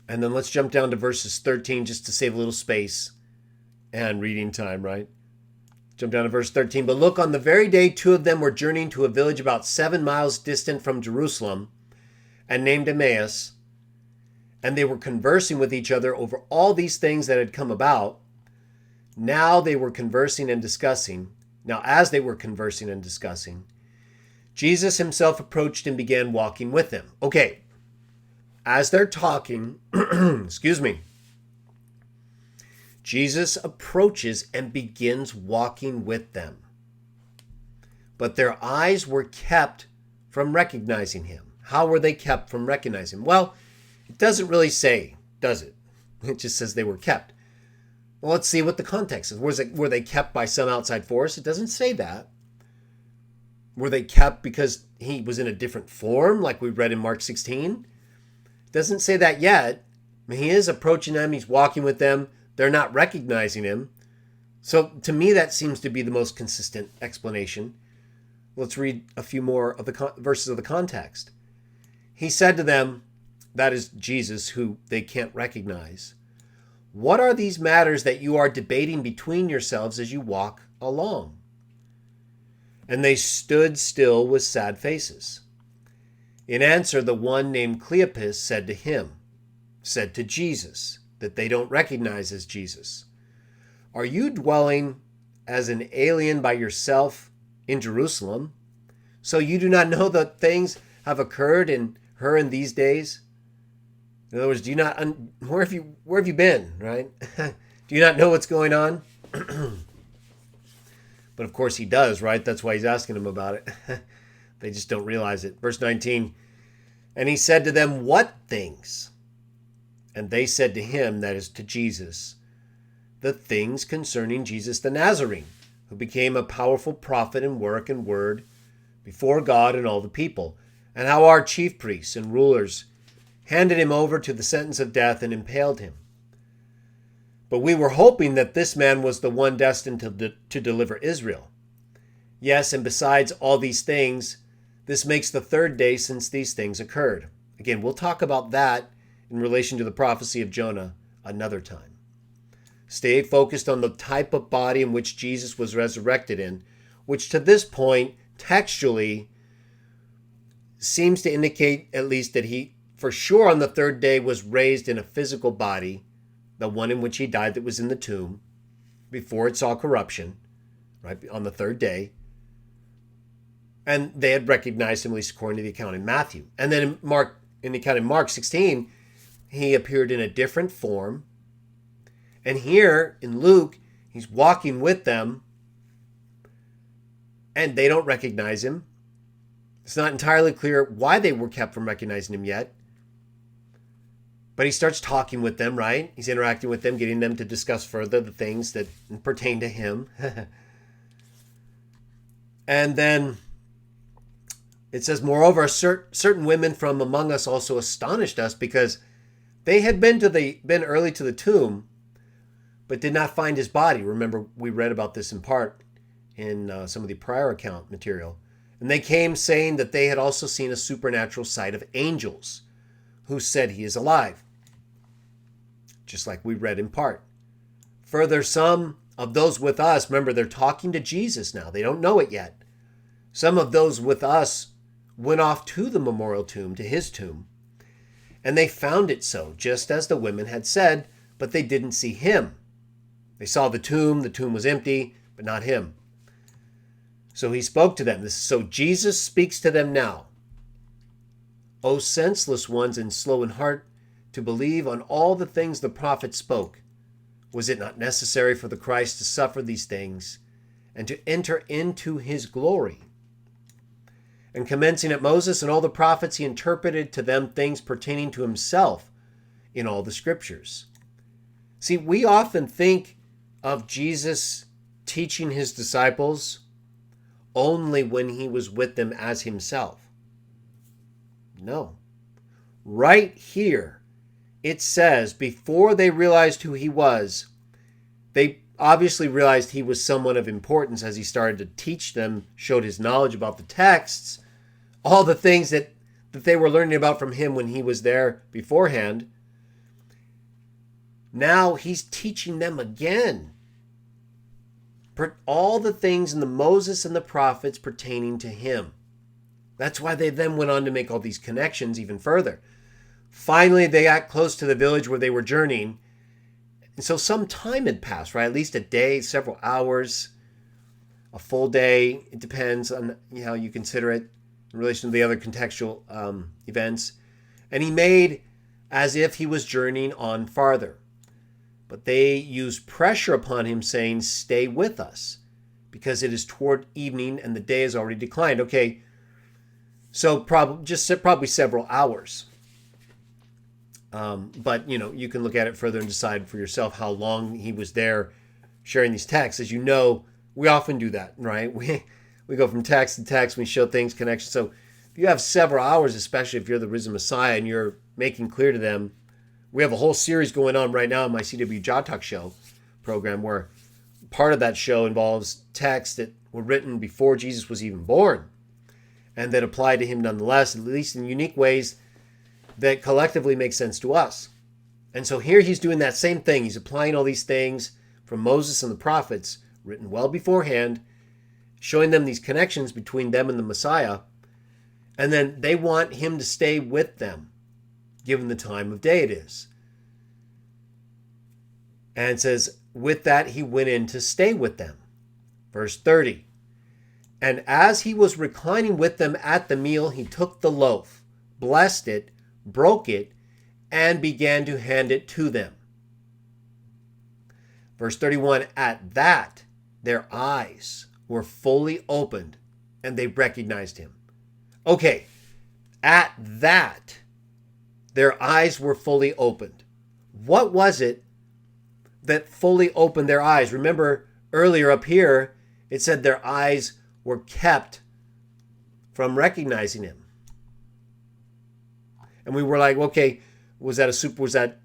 and then let's jump down to verses 13 just to save a little space and reading time, right? Jump down to verse 13. "But look, on the very day 2 of them were journeying to a village about 7 miles distant from Jerusalem and named Emmaus, and they were conversing with each other over all these things that had come about. Now as they were conversing and discussing, Jesus himself approached and began walking with them." Okay, as they're talking, Jesus approaches and begins walking with them. But their eyes were kept from recognizing him. How were they kept from recognizing him? Well, it doesn't really say, does it? It just says they were kept. Well, let's see what the context is. Were they kept by some outside force? It doesn't say that. Were they kept because he was in a different form, like we read in Mark 16? It doesn't say that yet. I mean, he is approaching them. He's walking with them. They're not recognizing him. So to me, that seems to be the most consistent explanation. Let's read a few more of the verses of the context. "He said to them," that is Jesus, who they can't recognize, What are these matters that you are debating between yourselves as you walk along?" And they stood still with sad faces. In answer, the one named Cleopas said to Jesus, that they don't recognize as Jesus, "Are you dwelling as an alien by yourself in Jerusalem? So you do not know that things have occurred in her in these days?" In other words, do you not where have you been, right? Do you not know what's going on? But of course he does, right? That's why he's asking him about it. They just don't realize it. Verse 19, "And he said to them, 'What things?' And they said to him," that is to Jesus, "the things concerning Jesus the Nazarene, who became a powerful prophet in work and word before God and all the people, and how our chief priests and rulers handed him over to the sentence of death and impaled him. But we were hoping that this man was the one destined to deliver Israel. Yes, and besides all these things, this makes the third day since these things occurred." Again, we'll talk about that in relation to the prophecy of Jonah another time. Stay focused on the type of body in which Jesus was resurrected in, which to this point, textually, seems to indicate at least that he, for sure on the third day, was raised in a physical body, the one in which he died that was in the tomb, before it saw corruption, right, on the third day. And they had recognized him, at least according to the account in Matthew. And then in the account in Mark 16, he appeared in a different form. And here in Luke, he's walking with them, and they don't recognize him. It's not entirely clear why they were kept from recognizing him yet. But he starts talking with them, right? He's interacting with them, getting them to discuss further the things that pertain to him. And then it says, "Moreover, certain women from among us also astonished us, because they had been early to the tomb, but did not find his body." Remember, we read about this in part in some of the prior account material. "And they came saying that they had also seen a supernatural sight of angels, who said he is alive." Just like we read in part. "Further, some of those with us," remember, they're talking to Jesus now. They don't know it yet. "Some of those with us went off to the memorial tomb, to his tomb, and they found it so, just as the women had said, but they didn't see him. They saw the tomb was empty, but not him. So he spoke to them." So Jesus speaks to them now. "O senseless ones and slow in heart to believe on all the things the prophets spoke. Was it not necessary for the Christ to suffer these things and to enter into his glory? And commencing at Moses and all the prophets, he interpreted to them things pertaining to himself in all the scriptures." See, we often think of Jesus teaching his disciples only when he was with them as himself. No. Right here, it says, before they realized who he was, they obviously realized he was someone of importance as he started to teach them, showed his knowledge about the texts, all the things that they were learning about from him when he was there beforehand. Now he's teaching them again all the things in the Moses and the prophets pertaining to him. That's why they then went on to make all these connections even further. Finally, they got close to the village where they were journeying. And so some time had passed, right? At least a day, several hours, a full day. It depends on how you consider it in relation to the other contextual events. And he made as if he was journeying on farther. But they used pressure upon him, saying, "Stay with us, because it is toward evening and the day is already declined." Okay, so probably several hours. But, you can look at it further and decide for yourself how long he was there sharing these texts. As you know, we often do that, right? We go from text to text, we show things, connections. So if you have several hours, especially if you're the risen Messiah and you're making clear to them, we have a whole series going on right now in my CW Jatak show program where part of that show involves texts that were written before Jesus was even born and that apply to him nonetheless, at least in unique ways that collectively make sense to us. And so here he's doing that same thing. He's applying all these things from Moses and the prophets, written well beforehand, showing them these connections between them and the Messiah. And then they want him to stay with them, given the time of day it is. And it says, with that he went in to stay with them. Verse 30. And as he was reclining with them at the meal, he took the loaf, blessed it, broke it, and began to hand it to them. Verse 31, at that their eyes were fully opened and they recognized him. Okay, at that their eyes were fully opened. What was it that fully opened their eyes? Remember earlier up here, it said their eyes were kept from recognizing him. And we were like, okay, was that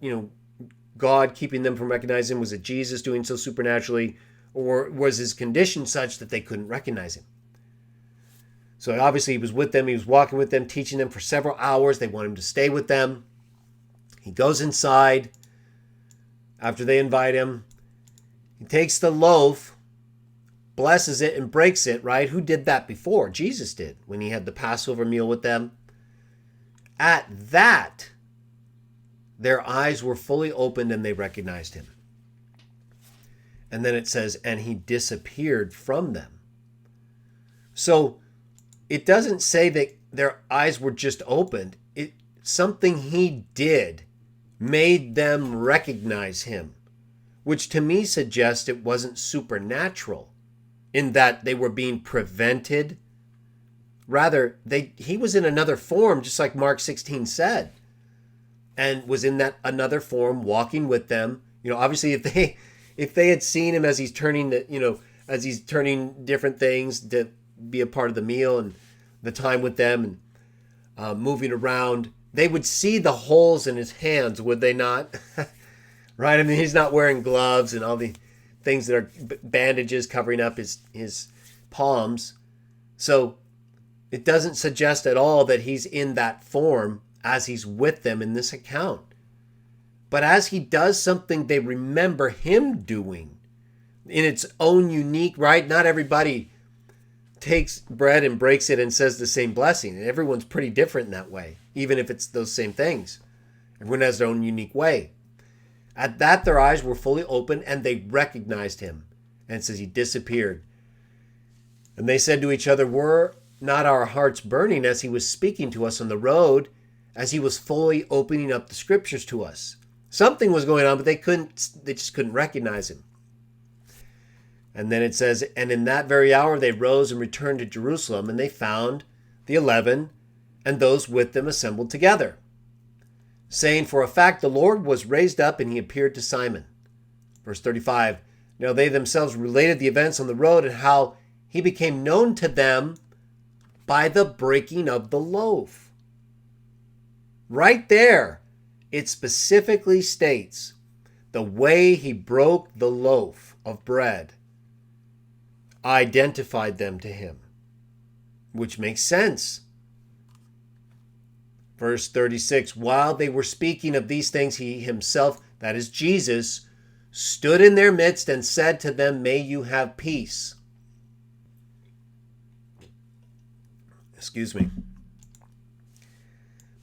God keeping them from recognizing him? Was it Jesus doing so supernaturally? Or was his condition such that they couldn't recognize him? So obviously he was with them. He was walking with them, teaching them for several hours. They want him to stay with them. He goes inside after they invite him. He takes the loaf, blesses it, and breaks it, right? Who did that before? Jesus did when he had the Passover meal with them. At that, their eyes were fully opened and they recognized him. And then it says, and he disappeared from them. So it doesn't say that their eyes were just opened. Something he did made them recognize him, which to me suggests it wasn't supernatural in that they were being prevented. Rather, he was in another form, just like Mark 16 said, and was in that another form, walking with them. Obviously, if they had seen him as he's turning different things to be a part of the meal and the time with them and moving around, they would see the holes in his hands, would they not? Right? I mean, he's not wearing gloves and all the things that are bandages covering up his palms. So it doesn't suggest at all that he's in that form as he's with them in this account. But as he does something they remember him doing in its own unique, right? Not everybody takes bread and breaks it and says the same blessing. And everyone's pretty different in that way, even if it's those same things. Everyone has their own unique way. At that, their eyes were fully open and they recognized him. And it says he disappeared. And they said to each other, were not our hearts burning as he was speaking to us on the road, as he was fully opening up the scriptures to us? Something was going on, but they just couldn't recognize him. And then it says, and in that very hour they rose and returned to Jerusalem, and they found the 11 and those with them assembled together, saying, for a fact the Lord was raised up and he appeared to Simon. Verse 35, now they themselves related the events on the road and how he became known to them by the breaking of the loaf. Right there, it specifically states the way he broke the loaf of bread identified them to him, which makes sense. Verse 36, while they were speaking of these things, he himself, that is Jesus, stood in their midst and said to them, may you have peace. Excuse me.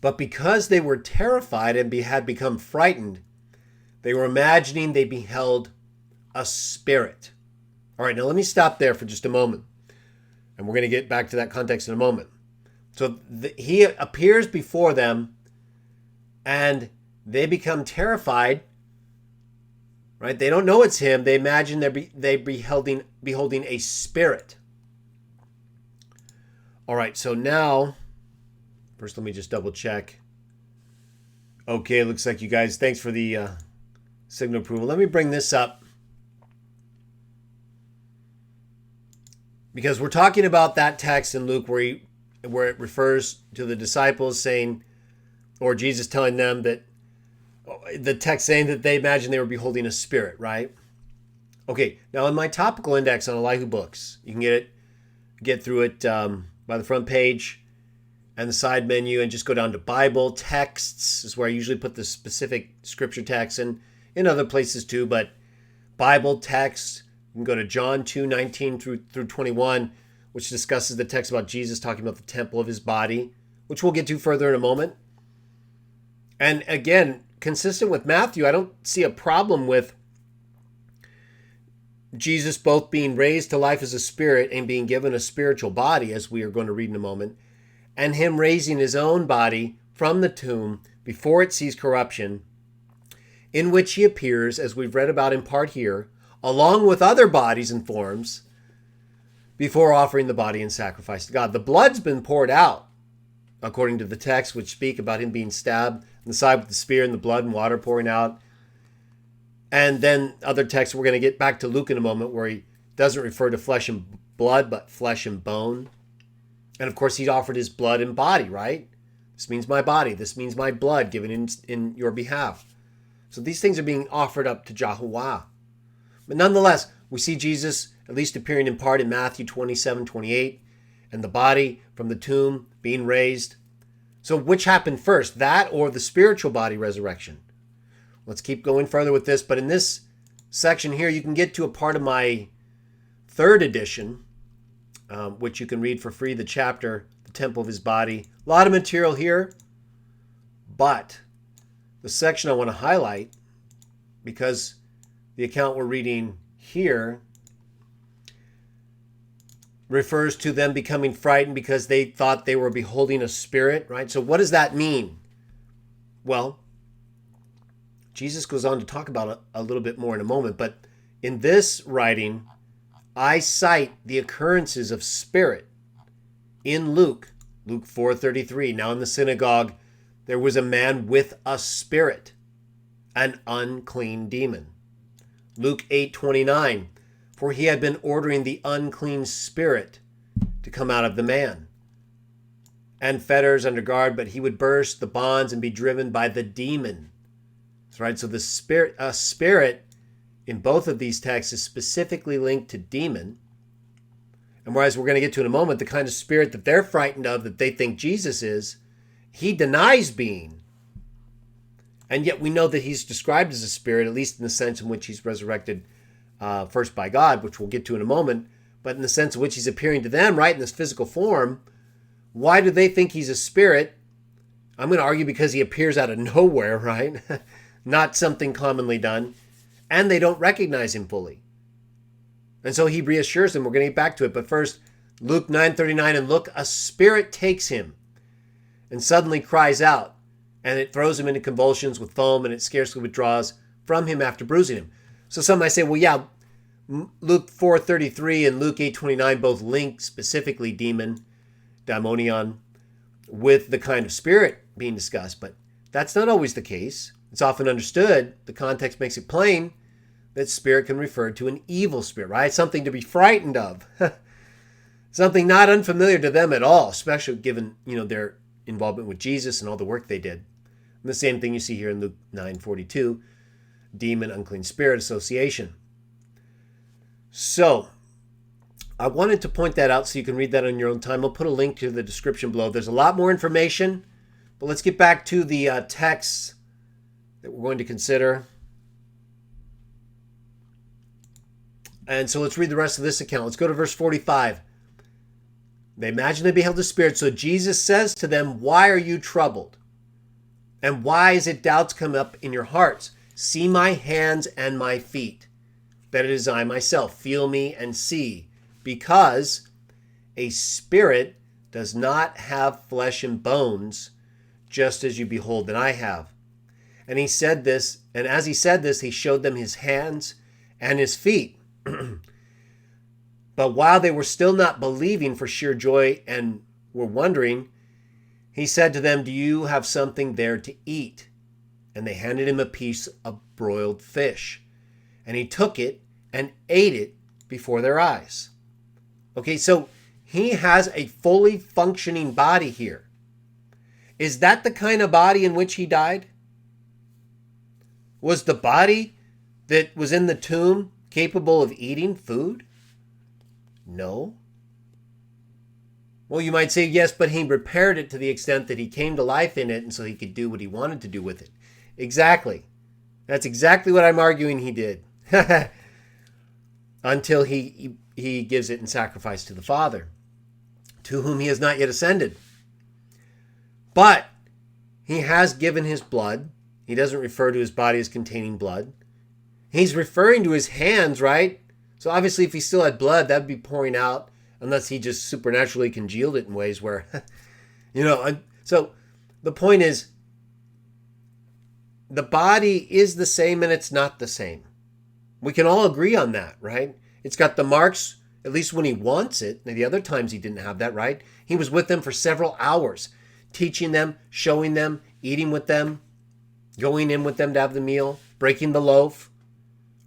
But because they were terrified and had become frightened, they were imagining they beheld a spirit. All right, now let me stop there for just a moment. And we're going to get back to that context in a moment. So he appears before them and they become terrified, right? They don't know it's him. They imagine they're beholding a spirit. All right, so now, first let me just double check. Okay, it looks like you guys, thanks for the signal approval. Let me bring this up, because we're talking about that text in Luke where it refers to the disciples saying, or Jesus telling them that, the text saying that they imagined they were beholding a spirit, right? Okay, now in my topical index on Elihu Books, you can get through it by the front page. and the side menu and just go down to Bible texts is where I usually put the specific scripture text, and in other places too, but Bible text, you can go to John 2:19 through 21, which discusses the text about Jesus talking about the temple of his body, which we'll get to further in a moment. And again, consistent with Matthew, I don't see a problem with Jesus both being raised to life as a spirit and being given a spiritual body, as we are going to read in a moment, and him raising his own body from the tomb before it sees corruption, in which he appears, as we've read about in part here, along with other bodies and forms, before offering the body in sacrifice to God. The blood's been poured out, according to the text, which speak about him being stabbed in the side with the spear and the blood and water pouring out. And then other texts, we're going to get back to Luke in a moment, where he doesn't refer to flesh and blood, but flesh and bone. And of course, he offered his blood and body, right? This means my body. This means my blood given in your behalf. So these things are being offered up to Yahuwah. But nonetheless, we see Jesus at least appearing in part in Matthew 27:28, and the body from the tomb being raised. So which happened first, that or the spiritual body resurrection? Let's keep going further with this. But in this section here, you can get to a part of my third edition, which you can read for free, the chapter, The Temple of His Body. A lot of material here, but the section I want to highlight, because the account we're reading here refers to them becoming frightened because they thought they were beholding a spirit, right? So what does that mean? Well, Jesus goes on to talk about it a little bit more in a moment, but in this writing, I cite the occurrences of spirit in Luke 4:33. Now in the synagogue, there was a man with a spirit, an unclean demon. Luke 8:29, for he had been ordering the unclean spirit to come out of the man, and fetters under guard, but he would burst the bonds and be driven by the demon. That's right. So the spirit in both of these texts is specifically linked to demon. And whereas we're going to get to in a moment, the kind of spirit that they're frightened of, that they think Jesus is, he denies being. And yet we know that he's described as a spirit, at least in the sense in which he's resurrected first by God, which we'll get to in a moment, but in the sense in which he's appearing to them, right, in this physical form. Why do they think he's a spirit? I'm going to argue because he appears out of nowhere, right? Not something commonly done. And they don't recognize him fully. And so he reassures them. We're going to get back to it. But first, Luke 9:39, and look, a spirit takes him and suddenly cries out, and it throws him into convulsions with foam, and it scarcely withdraws from him after bruising him. So some might say, well, yeah, Luke 4:33 and Luke 8:29 both link specifically demon, daimonion, with the kind of spirit being discussed. But that's not always the case. It's often understood, the context makes it plain, that spirit can refer to an evil spirit, right? Something to be frightened of. Something not unfamiliar to them at all, especially given, their involvement with Jesus and all the work they did. And the same thing you see here in Luke 9:42, demon, unclean spirit association. So, I wanted to point that out so you can read that on your own time. I'll put a link to the description below. There's a lot more information, but let's get back to the texts that we're going to consider. And so let's read the rest of this account. Let's go to verse 45. They imagine they beheld a spirit. So Jesus says to them, why are you troubled? And why is it doubts come up in your hearts? See my hands and my feet, that it is I myself. Feel me and see. Because a spirit does not have flesh and bones, just as you behold that I have. And he said this, and as he said this, he showed them his hands and his feet. But while they were still not believing for sheer joy and were wondering, he said to them, do you have something there to eat? And they handed him a piece of broiled fish. And he took it and ate it before their eyes. Okay, so he has a fully functioning body here. Is that the kind of body in which he died? Was the body that was in the tomb capable of eating food? No. Well, you might say, yes, but he repaired it to the extent that he came to life in it, and so he could do what he wanted to do with it. Exactly. That's exactly what I'm arguing he did. Until he gives it in sacrifice to the Father, to whom he has not yet ascended. But he has given his blood. He doesn't refer to his body as containing blood. He's referring to his hands, right? So obviously if he still had blood, that would be pouring out, unless he just supernaturally congealed it in ways where, so the point is, the body is the same and it's not the same. We can all agree on that, right? It's got the marks, at least when he wants it. And the other times he didn't have that, right? He was with them for several hours, teaching them, showing them, eating with them, going in with them to have the meal, breaking the loaf,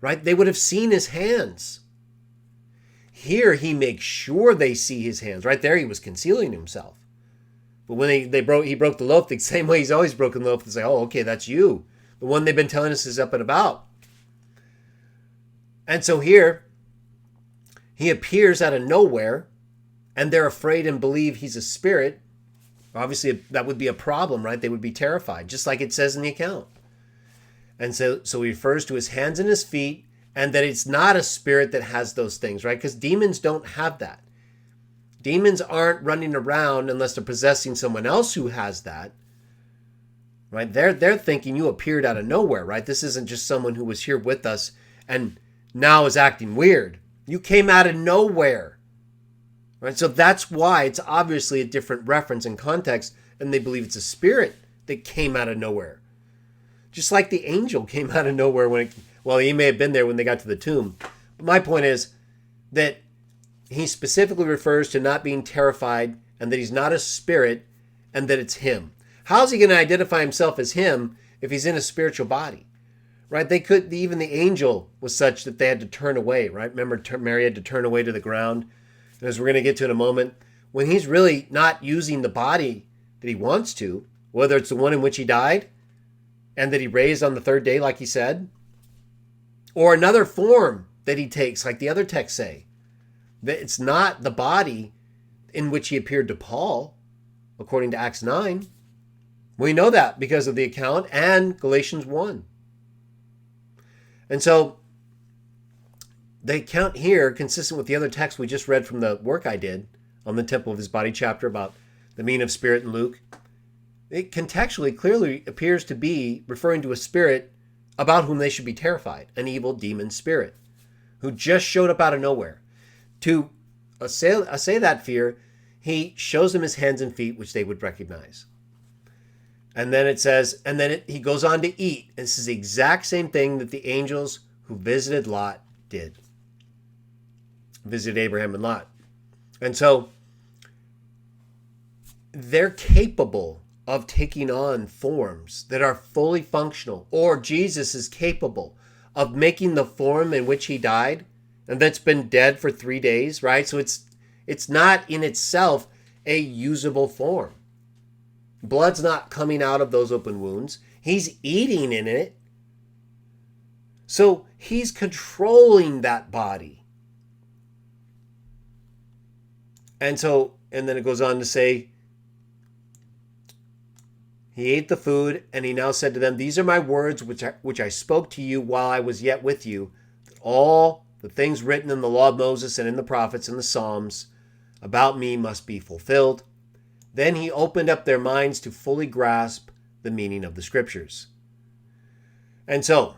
right? They would have seen his hands. Here he makes sure they see his hands. Right there he was concealing himself. But when he broke the loaf the same way he's always broken the loaf, they say, oh, okay, that's you. The one they've been telling us is up and about. And so here, he appears out of nowhere, and they're afraid and believe he's a spirit. Obviously, that would be a problem, right? They would be terrified, just like it says in the account. And so he refers to his hands and his feet, and that it's not a spirit that has those things, right? Because demons don't have that. Demons aren't running around unless they're possessing someone else who has that, right? They're thinking you appeared out of nowhere, right? This isn't just someone who was here with us and now is acting weird. You came out of nowhere, right? So that's why it's obviously a different reference and context, and they believe it's a spirit that came out of nowhere. Just like the angel came out of nowhere he may have been there when they got to the tomb. But my point is that he specifically refers to not being terrified and that he's not a spirit and that it's him. How's he going to identify himself as him if he's in a spiritual body? Right? Even the angel was such that they had to turn away, right? Remember, Mary had to turn away to the ground. And as we're going to get to in a moment, when he's really not using the body that he wants to, whether it's the one in which he died and that he raised on the third day, like he said, or another form that he takes, like the other texts say, that it's not the body in which he appeared to Paul, according to Acts 9. We know that because of the account and Galatians 1. And so the account here, consistent with the other text we just read from the work I did on the temple of his body chapter about the meaning of spirit in Luke, it contextually clearly appears to be referring to a spirit about whom they should be terrified, an evil demon spirit who just showed up out of nowhere. To assay that fear, he shows them his hands and feet, which they would recognize. And then it says, he goes on to eat. This is the exact same thing that the angels who visited Lot did. Visited Abraham and Lot. And so they're capable of taking on forms that are fully functional. Or Jesus is capable of making the form in which he died and that's been dead for 3 days, right? So it's not in itself a usable form. Blood's not coming out of those open wounds. He's eating in it. So he's controlling that body. And then it goes on to say, he ate the food, and he now said to them, these are my words which I spoke to you while I was yet with you, that all the things written in the law of Moses and in the prophets and the Psalms about me must be fulfilled. Then he opened up their minds to fully grasp the meaning of the scriptures. And so,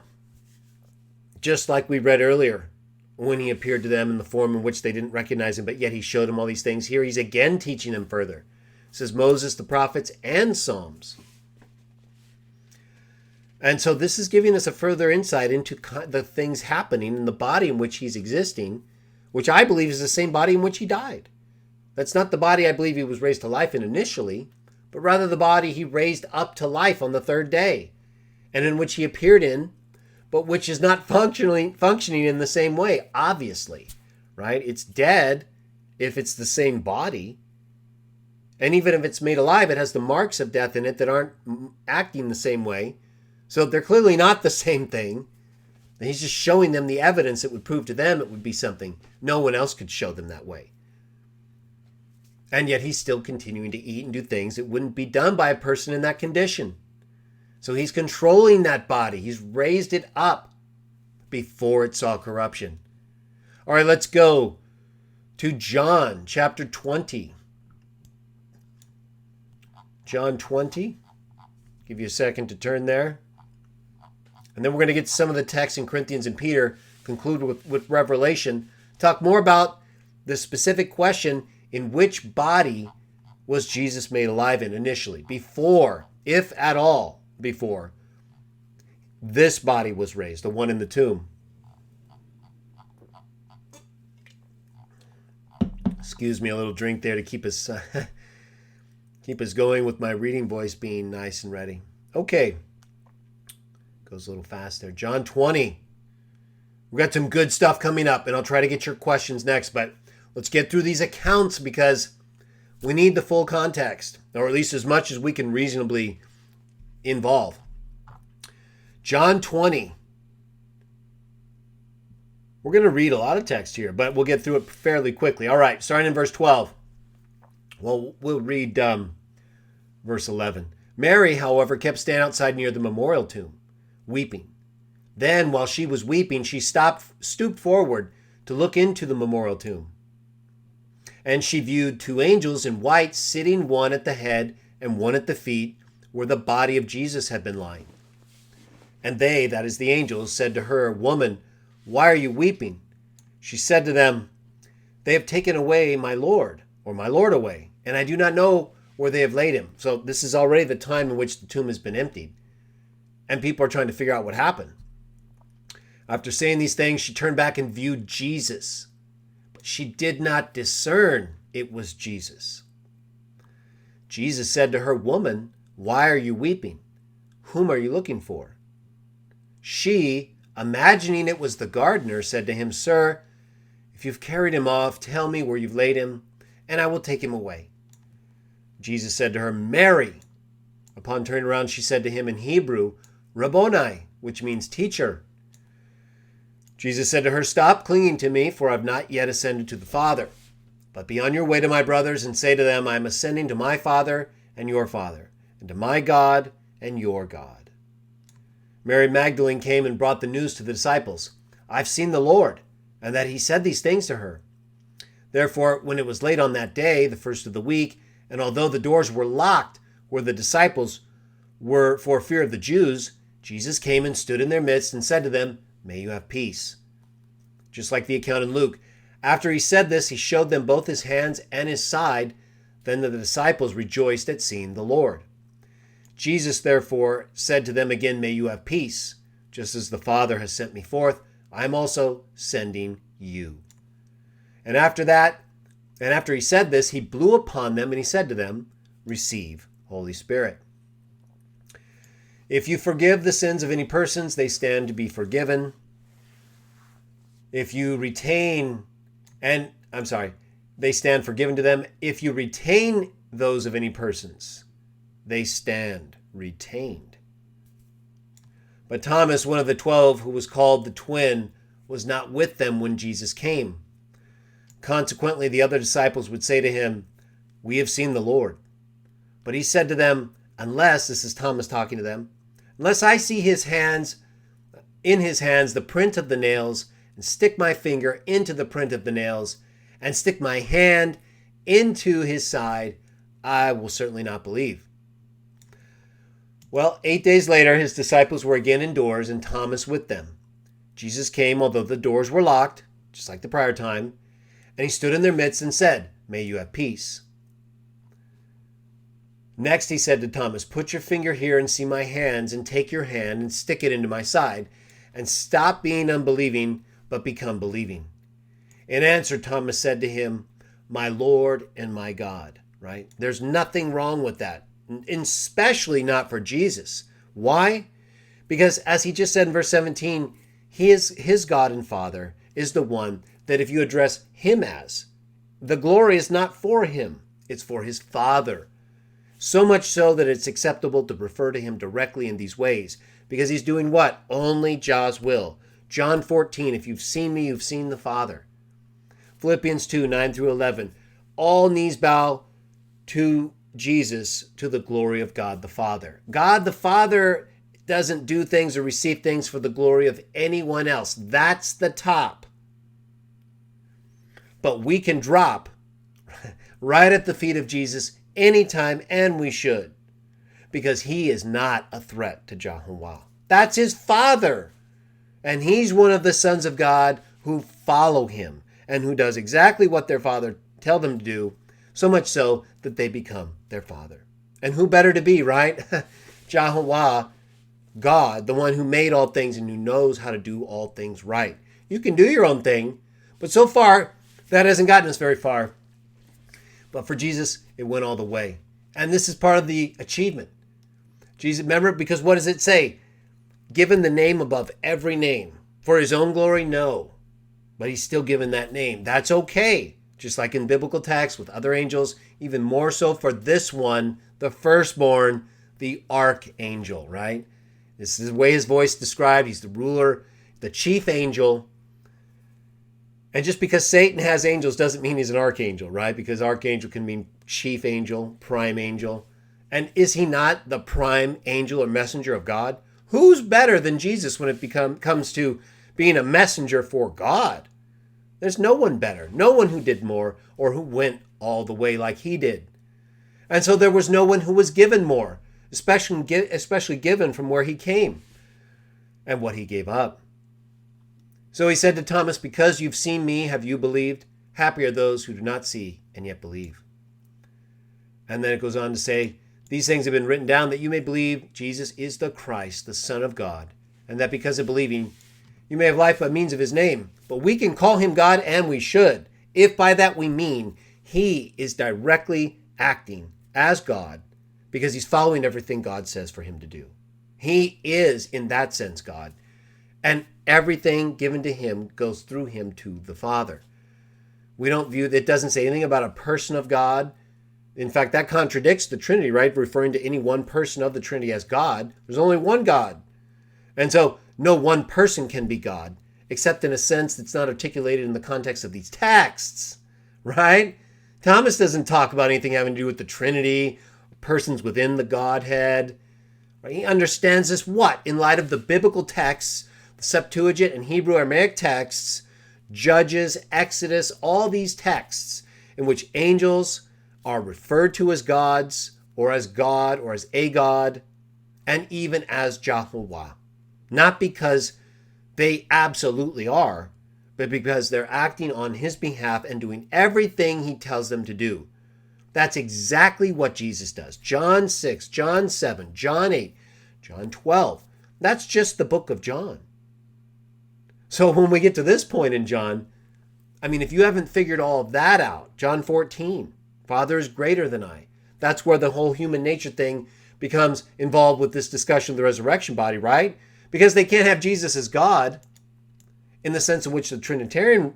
just like we read earlier, when he appeared to them in the form in which they didn't recognize him, but yet he showed them all these things, here he's again teaching them further. It says Moses, the prophets, and Psalms. And so this is giving us a further insight into the things happening in the body in which he's existing, which I believe is the same body in which he died. That's not the body I believe he was raised to life in initially, but rather the body he raised up to life on the third day, and in which he appeared in, but which is not functioning in the same way, obviously, right? It's dead if it's the same body. And even if it's made alive, it has the marks of death in it that aren't acting the same way. So they're clearly not the same thing. He's just showing them the evidence that would prove to them it would be something no one else could show them that way. And yet he's still continuing to eat and do things that wouldn't be done by a person in that condition. So he's controlling that body. He's raised it up before it saw corruption. All right, let's go to John chapter 20. John 20. Give you a second to turn there. And then we're going to get to some of the texts in Corinthians and Peter, conclude with Revelation, talk more about the specific question, in which body was Jesus made alive in initially, before, if at all, before this body was raised, the one in the tomb. Excuse me, a little drink there to keep us going with my reading voice being nice and ready. Okay. Goes a little fast there. John 20. We've got some good stuff coming up, and I'll try to get your questions next, but let's get through these accounts because we need the full context, or at least as much as we can reasonably involve. John 20. We're going to read a lot of text here, but we'll get through it fairly quickly. All right, starting in verse 12. Well, we'll read verse 11. Mary, however, kept standing outside near the memorial tomb, weeping. Then, while she was weeping, she stooped forward to look into the memorial tomb. And she viewed two angels in white sitting, one at the head and one at the feet, where the body of Jesus had been lying. And they, that is the angels, said to her, Woman, why are you weeping? She said to them, They have taken away my Lord, or my Lord away, and I do not know where they have laid him. So this is already the time in which the tomb has been emptied. And people are trying to figure out what happened. After saying these things, she turned back and viewed Jesus. But she did not discern it was Jesus. Jesus said to her, Woman, why are you weeping? Whom are you looking for? She, imagining it was the gardener, said to him, Sir, if you've carried him off, tell me where you've laid him, and I will take him away. Jesus said to her, Mary. Upon turning around, she said to him in Hebrew, Rabboni, which means teacher. Jesus said to her, Stop clinging to me, for I have not yet ascended to the Father. But be on your way to my brothers and say to them, I am ascending to my Father and your Father, and to my God and your God. Mary Magdalene came and brought the news to the disciples. I've seen the Lord, and that he said these things to her. Therefore, when it was late on that day, the first of the week, and although the doors were locked where the disciples were for fear of the Jews, Jesus came and stood in their midst and said to them, May you have peace. Just like the account in Luke. After he said this, he showed them both his hands and his side. Then the disciples rejoiced at seeing the Lord. Jesus therefore said to them again, May you have peace. Just as the Father has sent me forth, I am also sending you. And after he said this, he blew upon them and he said to them, Receive Holy Spirit. If you forgive the sins of any persons, they stand to be forgiven. If you retain, they stand forgiven to them. If you retain those of any persons, they stand retained. But Thomas, one of the 12, who was called the twin, was not with them when Jesus came. Consequently, the other disciples would say to him, We have seen the Lord. But he said to them, Unless, this is Thomas talking to them, unless I see in his hands the print of the nails, and stick my finger into the print of the nails, and stick my hand into his side, I will certainly not believe. Well, 8 days later, his disciples were again indoors, and Thomas with them. Jesus came, although the doors were locked, just like the prior time, and he stood in their midst and said, May you have peace. Next he said to Thomas, Put your finger here and see my hands, and take your hand and stick it into my side, and stop being unbelieving, but become believing. In answer, Thomas said to him, My Lord and my God. Right? There's nothing wrong with that, especially not for Jesus. Why? Because as he just said in verse 17, his God and Father is the one that if you address him as, the glory is not for him, it's for his Father. So much so that it's acceptable to refer to him directly in these ways, because he's doing what? Only Jah's will. John 14, if you've seen me, you've seen the Father. Philippians 2, 9 through 11. all knees bow to Jesus, to the glory of God the Father. God the Father doesn't do things or receive things for the glory of anyone else. That's the top. But we can drop right at the feet of Jesus anytime, and we should, because he is not a threat to Yahuwah. That's his Father. And he's one of the sons of God who follow him and who does exactly what their Father tells them to do, so much so that they become their Father. And who better to be, right? Yahuwah, God, the one who made all things and who knows how to do all things right. You can do your own thing, but so far, that hasn't gotten us very far. But for Jesus, it went all the way. And this is part of the achievement. Jesus, remember, because what does it say? Given the name above every name. For his own glory, no. But he's still given that name. That's okay. Just like in biblical texts with other angels, even more so for this one, the firstborn, the archangel, right? This is the way his voice described. He's the ruler, the chief angel. And just because Satan has angels doesn't mean he's an archangel, right? Because archangel can mean chief angel, prime angel. And is he not the prime angel or messenger of God? Who's better than Jesus when it comes to being a messenger for God? There's no one better, no one who did more or who went all the way like he did. And so there was no one who was given more, especially given from where he came and what he gave up. So he said to Thomas, because you've seen me, have you believed? Happy are those who do not see and yet believe. And then it goes on to say, these things have been written down that you may believe Jesus is the Christ, the Son of God, and that because of believing, you may have life by means of his name. But we can call him God, and we should, if by that we mean he is directly acting as God because he's following everything God says for him to do. He is, in that sense, God. And everything given to him goes through him to the Father. We don't view, it doesn't say anything about a person of God. In fact, that contradicts the Trinity, right? Referring to any one person of the Trinity as God. There's only one God. And so no one person can be God, except in a sense that's not articulated in the context of these texts, right? Thomas doesn't talk about anything having to do with the Trinity, persons within the Godhead. Right? He understands this what? In light of the biblical texts, the Septuagint and Hebrew Aramaic texts, Judges, Exodus, all these texts in which angels are referred to as gods or as God or as a God and even as Yahuwah. Not because they absolutely are, but because they're acting on his behalf and doing everything he tells them to do. That's exactly what Jesus does. John 6, John 7, John 8, John 12. That's just the book of John. So when we get to this point in John, I mean, if you haven't figured all of that out, John 14, Father is greater than I. That's where the whole human nature thing becomes involved with this discussion of the resurrection body, right? Because they can't have Jesus as God in the sense in which the Trinitarians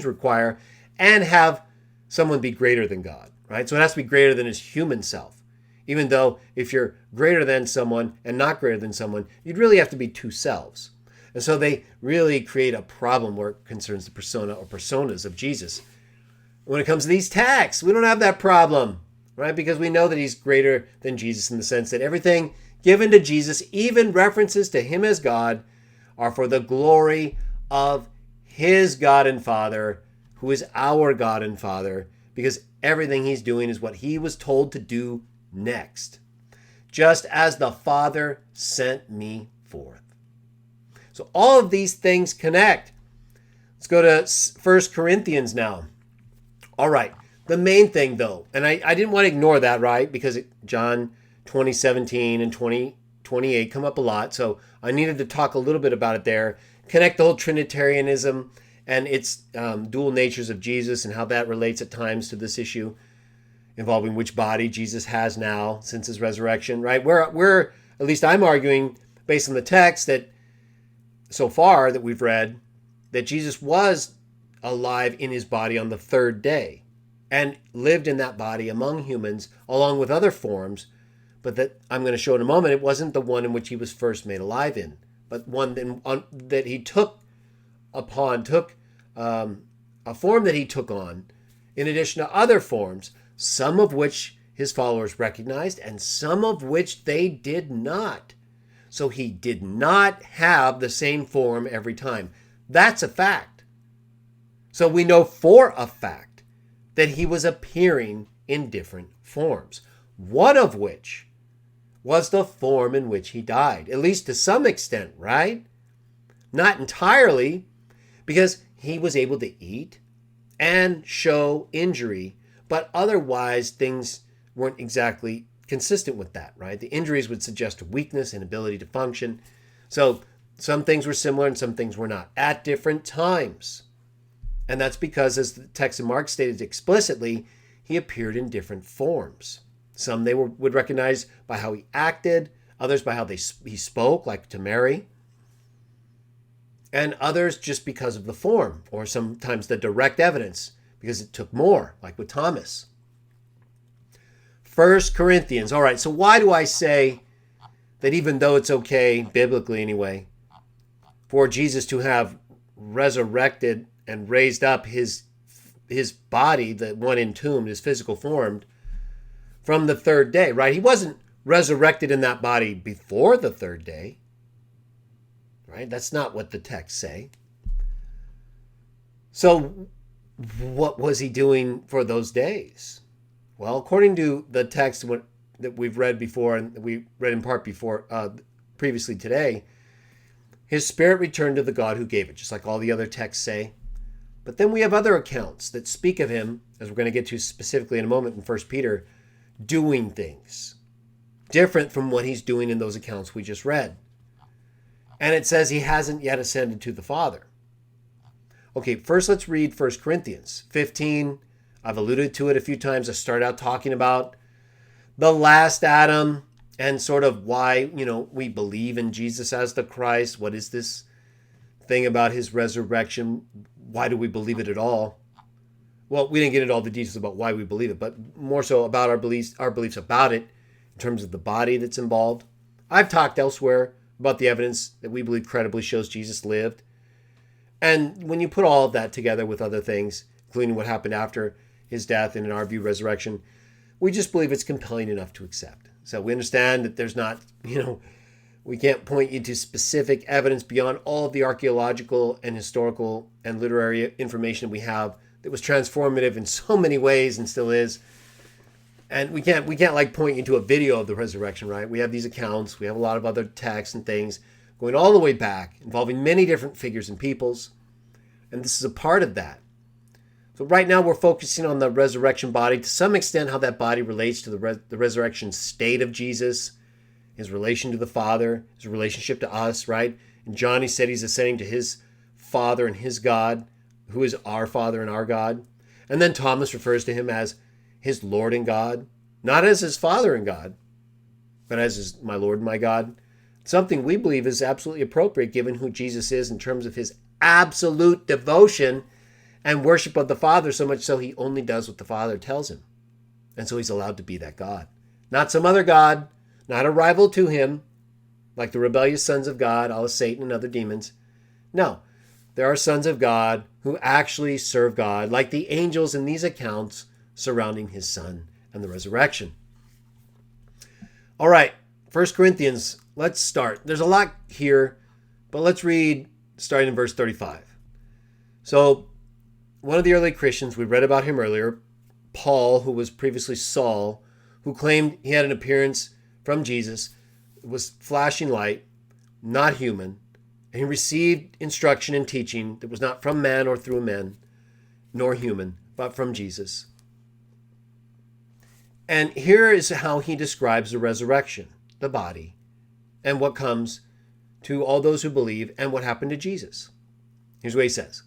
require, and have someone be greater than God, right? So it has to be greater than his human self. Even though if you're greater than someone and not greater than someone, you'd really have to be two selves. And so they really create a problem where it concerns the persona or personas of Jesus. When it comes to these texts, we don't have that problem, right? Because we know that he's greater than Jesus in the sense that everything given to Jesus, even references to him as God, are for the glory of his God and Father, who is our God and Father, because everything he's doing is what he was told to do next. Just as the Father sent me forth. So all of these things connect. Let's go to 1 Corinthians now. All right. The main thing, though, and I didn't want to ignore that, right? Because John 20:17 and 20:28 come up a lot. So I needed to talk a little bit about it there. Connect the whole Trinitarianism and its dual natures of Jesus and how that relates at times to this issue involving which body Jesus has now since his resurrection, right? We're at least I'm arguing based on the text that so far that we've read that Jesus was alive in his body on the third day and lived in that body among humans along with other forms, but that I'm going to show in a moment, it wasn't the one in which he was first made alive in, but one that he took a form that he took on in addition to other forms, some of which his followers recognized and some of which they did not. So he did not have the same form every time. That's a fact. So we know for a fact that he was appearing in different forms, one of which was the form in which he died, at least to some extent, right? Not entirely, because he was able to eat and show injury, but otherwise things weren't exactly consistent with that, right? The injuries would suggest weakness, inability to function. So some things were similar and some things were not at different times. And that's because, as the text in Mark stated explicitly, he appeared in different forms. Some they would recognize by how he acted, others by how he spoke, like to Mary, and others just because of the form, or sometimes the direct evidence, because it took more, like with Thomas. 1 Corinthians. All right, so why do I say that even though it's okay, biblically anyway, for Jesus to have resurrected and raised up his body, the one entombed, his physical form, from the third day, right? He wasn't resurrected in that body before the third day, right? That's not what the texts say. So what was he doing for those days? Well, according to the text that we've read before, and we read in part before previously today, his spirit returned to the God who gave it, just like all the other texts say. But then we have other accounts that speak of him, as we're going to get to specifically in a moment in 1 Peter, doing things different from what he's doing in those accounts we just read. And it says he hasn't yet ascended to the Father. Okay, first let's read 1 Corinthians 15. I've alluded to it a few times. I started out talking about the last Adam and sort of why, we believe in Jesus as the Christ. What is this thing about his resurrection? Why do we believe it at all? Well, we didn't get into all the details about why we believe it, but more so about our beliefs about it in terms of the body that's involved. I've talked elsewhere about the evidence that we believe credibly shows Jesus lived. And when you put all of that together with other things, including what happened after his death and, in our view, resurrection, we just believe it's compelling enough to accept. So we understand that there's not, we can't point you to specific evidence beyond all of the archaeological and historical and literary information we have that was transformative in so many ways and still is. And we can't like point you to a video of the resurrection, right? We have these accounts. We have a lot of other texts and things going all the way back, involving many different figures and peoples. And this is a part of that. So right now we're focusing on the resurrection body, to some extent how that body relates to the resurrection state of Jesus, his relation to the Father, his relationship to us, right? And John, he said he's ascending to his Father and his God, who is our Father and our God. And then Thomas refers to him as his Lord and God, not as his Father and God, but as his my Lord and my God. Something we believe is absolutely appropriate given who Jesus is in terms of his absolute devotion and worship of the Father, so much so he only does what the Father tells him. And so he's allowed to be that God. Not some other God, not a rival to him, like the rebellious sons of God, all of Satan and other demons. No, there are sons of God who actually serve God, like the angels in these accounts surrounding his Son and the resurrection. All right, 1 Corinthians, let's start. There's a lot here, but let's read starting in verse 35. So, one of the early Christians, we read about him earlier, Paul, who was previously Saul, who claimed he had an appearance from Jesus, was flashing light, not human, and he received instruction and teaching that was not from man or through men, nor human, but from Jesus. And here is how he describes the resurrection, the body, and what comes to all those who believe and what happened to Jesus. Here's what he says.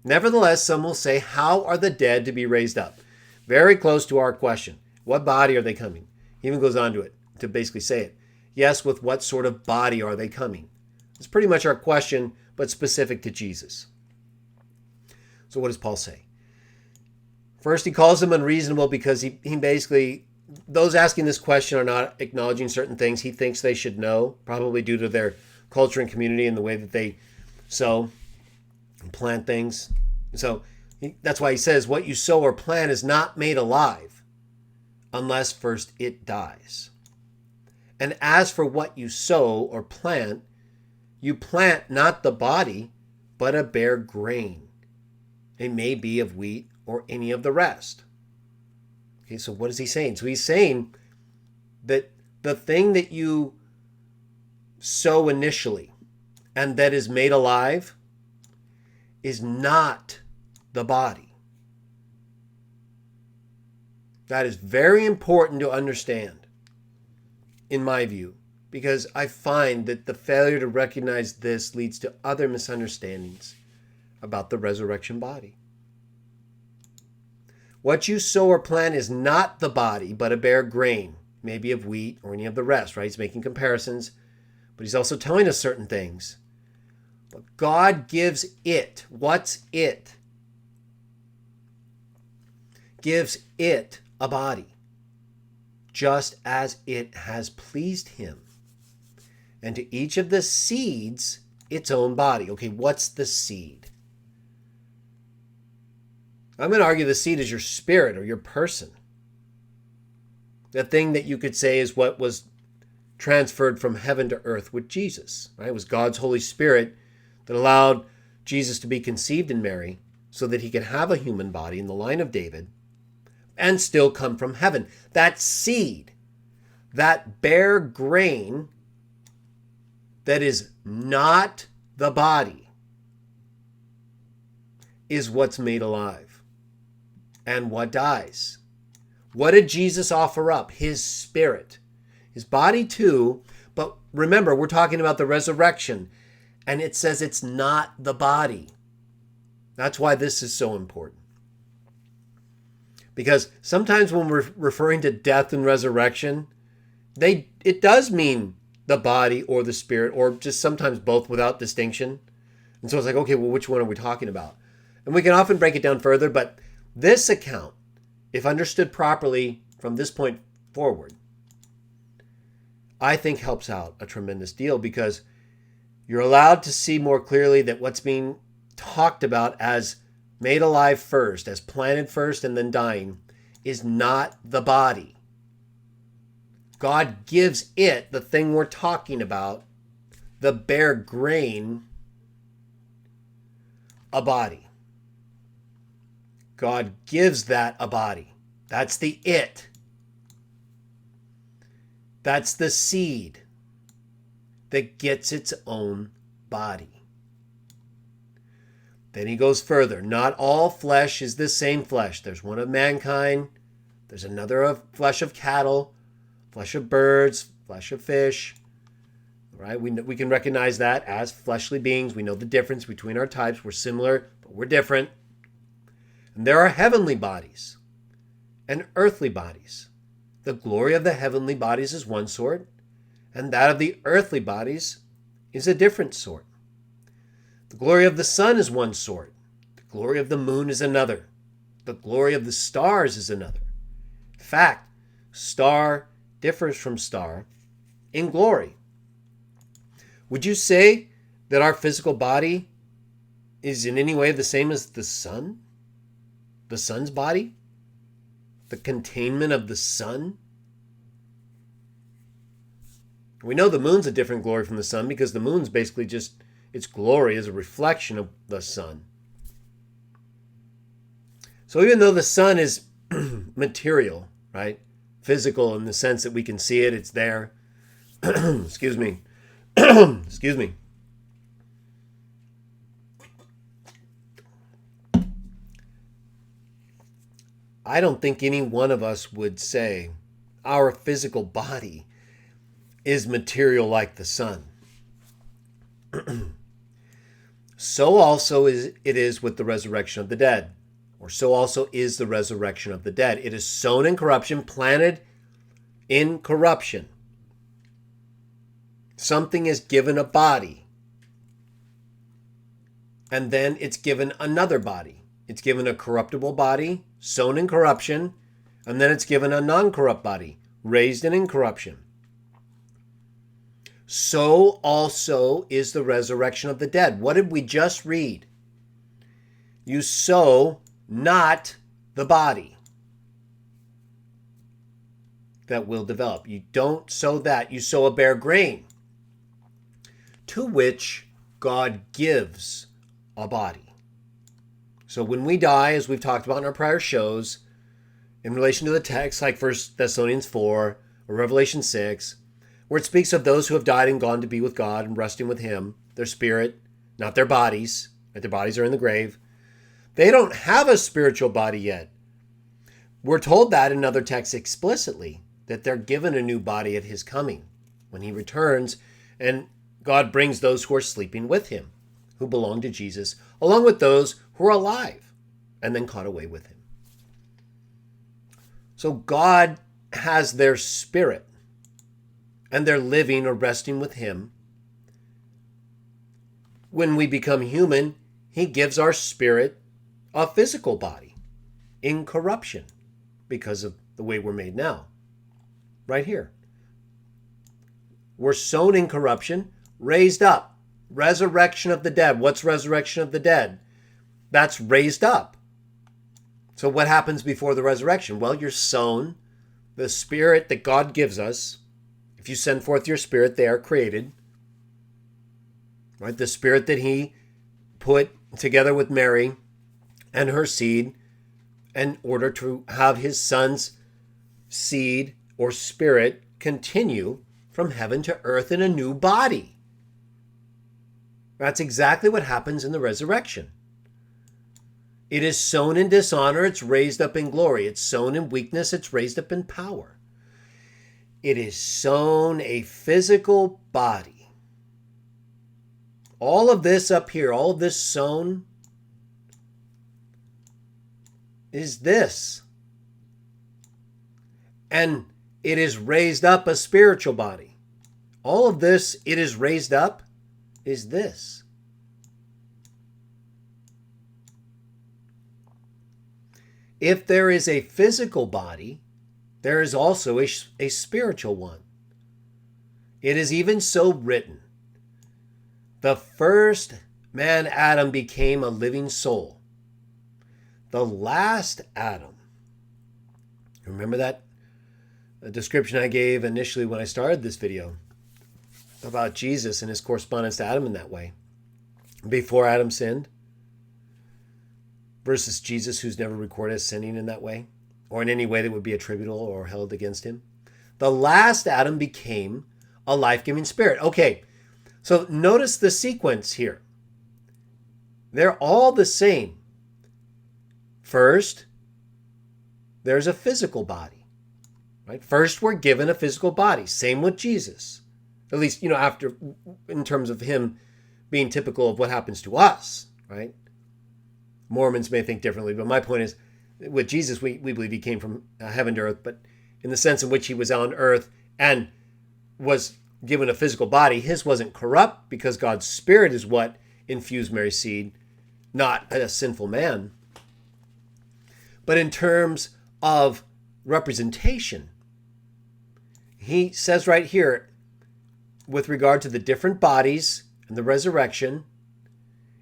Nevertheless, some will say, how are the dead to be raised up? Very close to our question. What body are they coming? He even goes on to basically say it. Yes, with what sort of body are they coming? It's pretty much our question, but specific to Jesus. So what does Paul say? First, he calls them unreasonable because he basically, those asking this question are not acknowledging certain things he thinks they should know, probably due to their culture and community and the way that they sow and plant things. So That's why he says, what you sow or plant is not made alive unless first it dies. And as for what you sow or plant, you plant not the body, but a bare grain. It may be of wheat or any of the rest. Okay, so what is he saying? So he's saying that the thing that you sow initially and that is made alive is not the body. That is very important to understand, in my view, because I find that the failure to recognize this leads to other misunderstandings about the resurrection body. What you sow or plant is not the body, but a bare grain, maybe of wheat or any of the rest, right? He's making comparisons, but he's also telling us certain things. But God gives it. What's it? Gives it a body, just as it has pleased him. And to each of the seeds, its own body. Okay, what's the seed? I'm going to argue the seed is your spirit or your person. The thing that you could say is what was transferred from heaven to earth with Jesus, right? It was God's Holy Spirit that allowed Jesus to be conceived in Mary so that he could have a human body in the line of David and still come from heaven. That seed, that bare grain that is not the body, is what's made alive and what dies. What did Jesus offer up? His spirit. His body too, but remember, we're talking about the resurrection, and it says it's not the body. That's why this is so important. Because sometimes when we're referring to death and resurrection, it does mean the body or the spirit, or just sometimes both without distinction. And so it's like, okay, well, which one are we talking about? And we can often break it down further, but this account, if understood properly from this point forward, I think helps out a tremendous deal, because you're allowed to see more clearly that what's being talked about as made alive first, as planted first and then dying, is not the body. God gives it, the thing we're talking about, the bare grain, a body. God gives that a body. That's the it. That's the seed that gets its own body. Then he goes further. Not all flesh is the same flesh. There's one of mankind. There's another of flesh of cattle, flesh of birds, flesh of fish. Right? We can recognize that as fleshly beings. We know the difference between our types. We're similar, but we're different. And there are heavenly bodies and earthly bodies. The glory of the heavenly bodies is one sort, and that of the earthly bodies is a different sort. The glory of the sun is one sort. The glory of the moon is another. The glory of the stars is another. In fact, star differs from star in glory. Would you say that our physical body is in any way the same as the sun? The sun's body? The containment of the sun? We know the moon's a different glory from the sun, because the moon's basically just, its glory is a reflection of the sun. So even though the sun is material, right? Physical in the sense that we can see it, it's there. Excuse me. Excuse me. I don't think any one of us would say our physical body is material like the sun. So also it is with the resurrection of the dead, or so also is the resurrection of the dead. It is sown in corruption, planted in corruption. Something is given a body, and then it's given another body. It's given a corruptible body, sown in corruption, and then it's given a non-corrupt body, raised in incorruption. So also is the resurrection of the dead. What did we just read? You sow not the body that will develop. You don't sow that. You sow a bare grain, to which God gives a body. So when we die, as we've talked about in our prior shows, in relation to the text like 1 Thessalonians 4 or Revelation 6, where it speaks of those who have died and gone to be with God and resting with Him, their spirit, not their bodies, right? Their bodies are in the grave. They don't have a spiritual body yet. We're told that in other texts explicitly, that they're given a new body at His coming, when He returns and God brings those who are sleeping with Him, who belong to Jesus, along with those who are alive and then caught away with Him. So God has their spirit, and they're living or resting with Him. When we become human, He gives our spirit a physical body in corruption because of the way we're made now. Right here. We're sown in corruption, raised up. Resurrection of the dead. What's resurrection of the dead? That's raised up. So what happens before the resurrection? Well, you're sown. The spirit that God gives us, if you send forth your spirit, they are created. Right? The spirit that He put together with Mary and her seed in order to have His Son's seed or spirit continue from heaven to earth in a new body. That's exactly what happens in the resurrection. It is sown in dishonor, it's raised up in glory. It's sown in weakness, it's raised up in power. It is sown a physical body. All of this up here, all of this sown is this. And it is raised up a spiritual body. All of this, it is raised up, is this. If there is a physical body, there is also a spiritual one. It is even so written. The first man, Adam, became a living soul. The last Adam, remember that description I gave initially when I started this video about Jesus and His correspondence to Adam in that way, before Adam sinned, versus Jesus, who's never recorded as sinning in that way, or in any way that would be attributable or held against Him. The last Adam became a life-giving spirit. Okay, so notice the sequence here. They're all the same. First, there's a physical body, right? First, we're given a physical body. Same with Jesus. At least, after, in terms of Him being typical of what happens to us, right? Mormons may think differently, but my point is, with Jesus, we believe He came from heaven to earth, but in the sense in which He was on earth and was given a physical body, His wasn't corrupt because God's Spirit is what infused Mary's seed, not a sinful man. But in terms of representation, He says right here, with regard to the different bodies and the resurrection,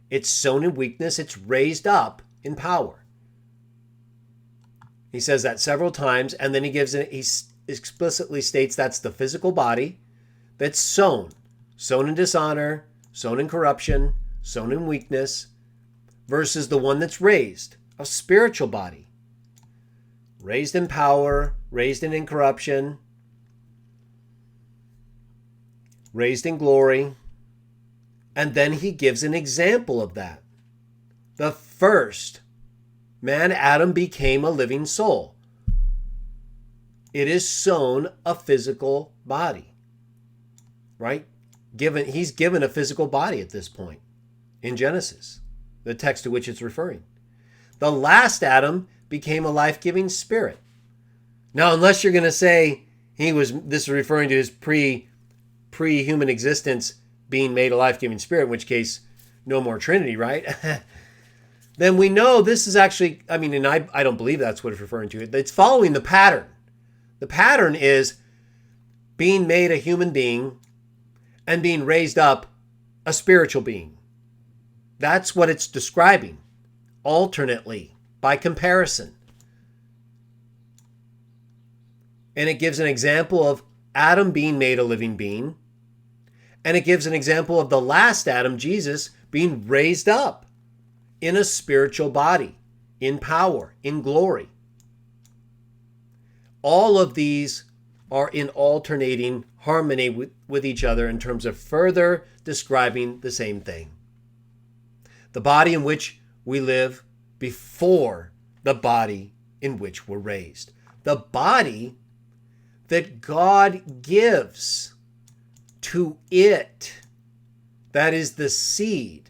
it's sown in weakness, it's raised up in power. He says that several times, and then he explicitly states that's the physical body that's sown in dishonor, sown in corruption, sown in weakness, versus the one that's raised, a spiritual body, raised in power, raised in incorruption, raised in glory. And then he gives an example of that. The first man, Adam, became a living soul. It is sown a physical body, right? He's given a physical body at this point in Genesis, the text to which it's referring. The last Adam became a life-giving spirit. Now, unless you're going to say this is referring to his pre-human existence being made a life-giving spirit, in which case, no more Trinity, right? Then we know this is actually, and I don't believe that's what it's referring to. It's following the pattern. The pattern is being made a human being and being raised up a spiritual being. That's what it's describing, alternately, by comparison. And it gives an example of Adam being made a living being. And it gives an example of the last Adam, Jesus, being raised up in a spiritual body, in power, in glory. All of these are in alternating harmony with each other in terms of further describing the same thing. The body in which we live before the body in which we're raised. The body that God gives to it. That is the seed,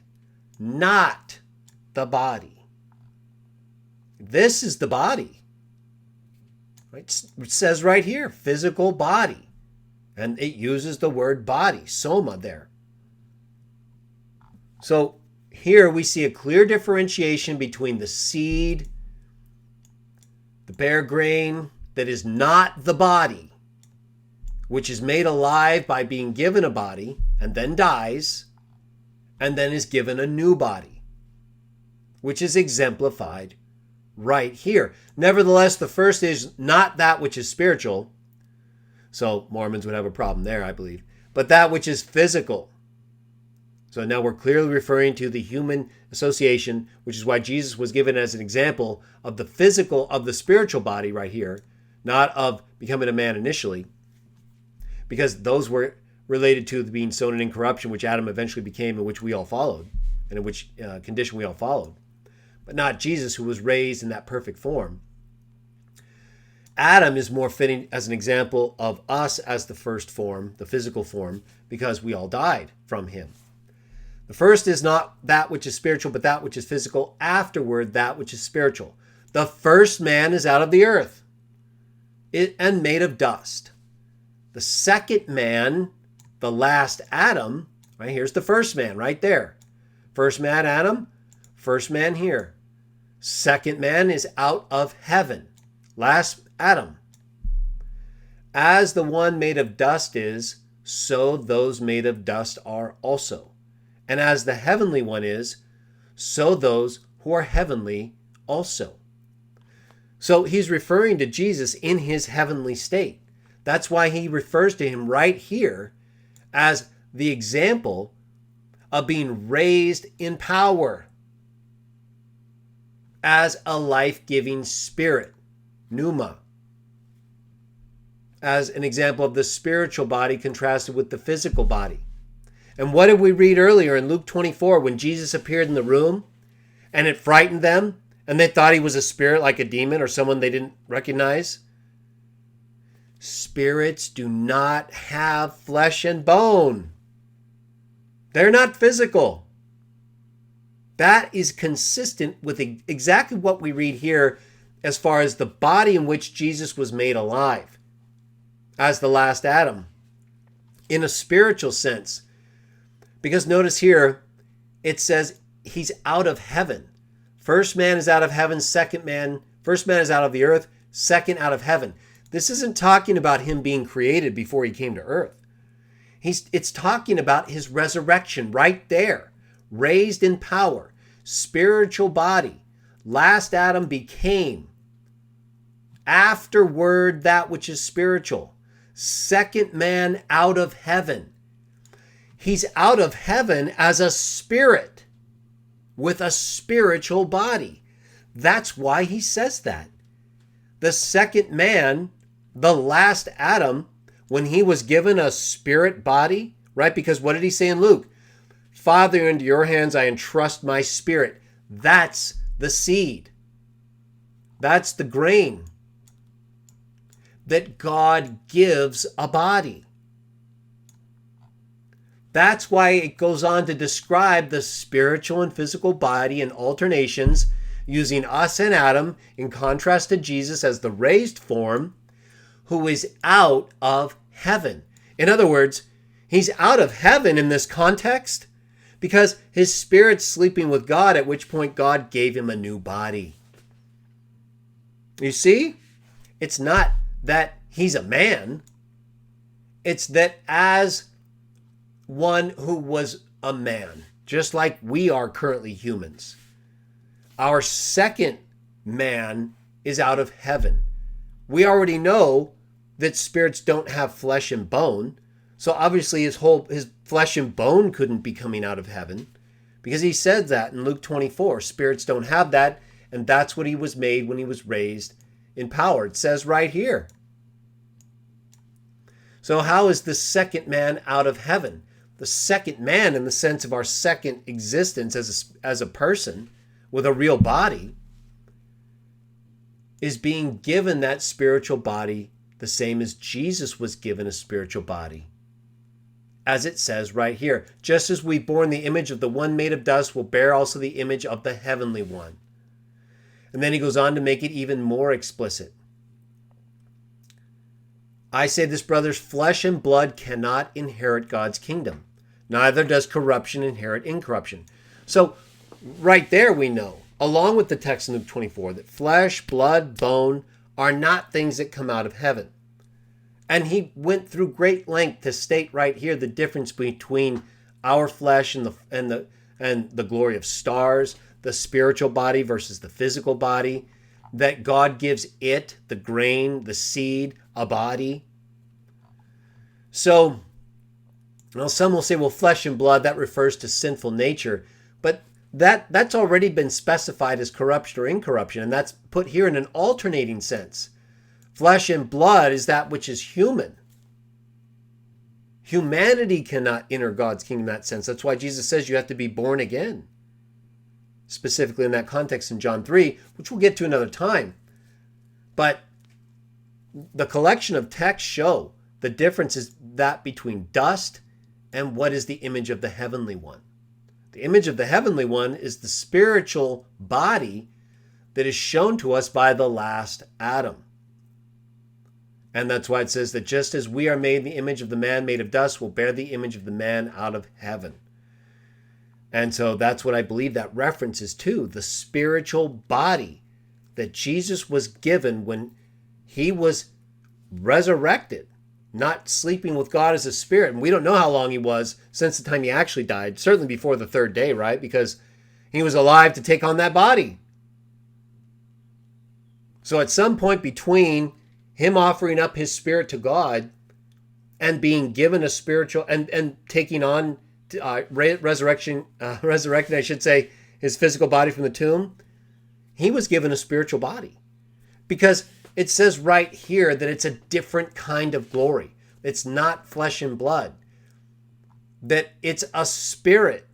not the body. This is the body. Right? It says right here, physical body. And it uses the word body, soma there. So here we see a clear differentiation between the seed, the bare grain that is not the body, which is made alive by being given a body and then dies, and then is given a new body, which is exemplified right here. Nevertheless, the first is not that which is spiritual. So Mormons would have a problem there, I believe. But that which is physical. So now we're clearly referring to the human association, which is why Jesus was given as an example of the physical, of the spiritual body right here, not of becoming a man initially, because those were related to being sown in incorruption, which Adam eventually became and which we all followed, and in which condition we all followed. But not Jesus, who was raised in that perfect form. Adam is more fitting as an example of us as the first form, the physical form, because we all died from him. The first is not that which is spiritual, but that which is physical. Afterward, that which is spiritual. The first man is out of the earth and made of dust. The second man, the last Adam, right? Here's the first man right there. First man, Adam. First man here. Second man is out of heaven. Last Adam. As the one made of dust is, so those made of dust are also. And as the heavenly one is, so those who are heavenly also. So he's referring to Jesus in his heavenly state. That's why he refers to him right here as the example of being raised in power as a life-giving spirit, pneuma, as an example of the spiritual body contrasted with the physical body. And what did we read earlier in Luke 24 when Jesus appeared in the room and it frightened them and they thought he was a spirit like a demon or someone they didn't recognize? Spirits do not have flesh and bone. They're not physical. That is consistent with exactly what we read here as far as the body in which Jesus was made alive as the last Adam in a spiritual sense. Because notice here, it says he's out of heaven. First man is out of heaven, first man is out of the earth, second out of heaven. This isn't talking about him being created before he came to earth. It's talking about his resurrection right there. Raised in power, spiritual body. Last Adam became afterward that which is spiritual. Second man out of heaven. He's out of heaven as a spirit with a spiritual body. That's why he says that. The second man, the last Adam, when he was given a spirit body, right? Because what did he say in Luke? Father, into your hands I entrust my spirit. That's the seed. That's the grain that God gives a body. That's why it goes on to describe the spiritual and physical body in alternations, using us and Adam in contrast to Jesus as the raised form who is out of heaven. In other words, he's out of heaven in this context because his spirit's sleeping with God, at which point God gave him a new body. You see, it's not that he's a man. It's that as one who was a man, just like we are currently humans, our second man is out of heaven. We already know that spirits don't have flesh and bone. So obviously his flesh and bone couldn't be coming out of heaven, because he said that in Luke 24. Spirits don't have that, and that's what he was made when he was raised in power. It says right here. So how is the second man out of heaven? The second man, in the sense of our second existence as a person with a real body, is being given that spiritual body the same as Jesus was given a spiritual body. As it says right here, just as we borne the image of the one made of dust, will bear also the image of the heavenly one. And then he goes on to make it even more explicit. I say this, brothers, flesh and blood cannot inherit God's kingdom. Neither does corruption inherit incorruption. So right there we know, along with the text in Luke 24, that flesh, blood, bone are not things that come out of heaven. And he went through great length to state right here the difference between our flesh and the glory of stars, the spiritual body versus the physical body, that God gives it, the grain, the seed, a body. So, well, some will say, well, flesh and blood, that refers to sinful nature. But that's already been specified as corruption or incorruption, and that's put here in an alternating sense. Flesh and blood is that which is human. Humanity cannot enter God's kingdom in that sense. That's why Jesus says you have to be born again. Specifically in that context in John 3, which we'll get to another time. But the collection of texts show the difference is that between dust and what is the image of the heavenly one. The image of the heavenly one is the spiritual body that is shown to us by the last Adam. And that's why it says that just as we are made in the image of the man made of dust, will bear the image of the man out of heaven. And so that's what I believe that reference is to, the spiritual body that Jesus was given when he was resurrected, not sleeping with God as a spirit. And we don't know how long he was since the time he actually died, certainly before the third day, right? Because he was alive to take on that body. So at some point between him offering up his spirit to God and being given a spiritual and taking on resurrecting, I should say, his physical body from the tomb, he was given a spiritual body. Because it says right here that it's a different kind of glory. It's not flesh and blood. That it's a spirit.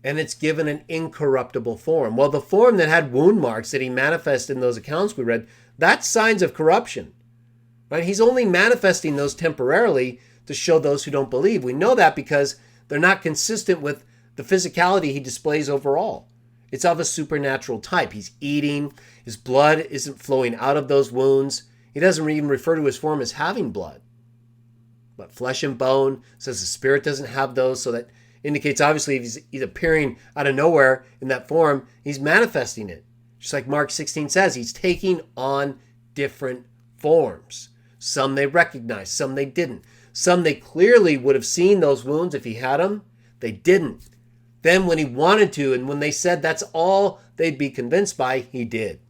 And it's given an incorruptible form. Well, the form that had wound marks that he manifested in those accounts we read, that's signs of corruption. Right? He's only manifesting those temporarily to show those who don't believe. We know that because they're not consistent with the physicality he displays overall. It's of a supernatural type. He's eating. His blood isn't flowing out of those wounds. He doesn't even refer to his form as having blood. But flesh and bone says the spirit doesn't have those, so that indicates obviously if he's appearing out of nowhere in that form, he's manifesting it. Just like Mark 16 says, he's taking on different forms. Some they recognized, some they didn't. Some they clearly would have seen those wounds if he had them. They didn't. Then when he wanted to, and when they said that's all they'd be convinced by, he did.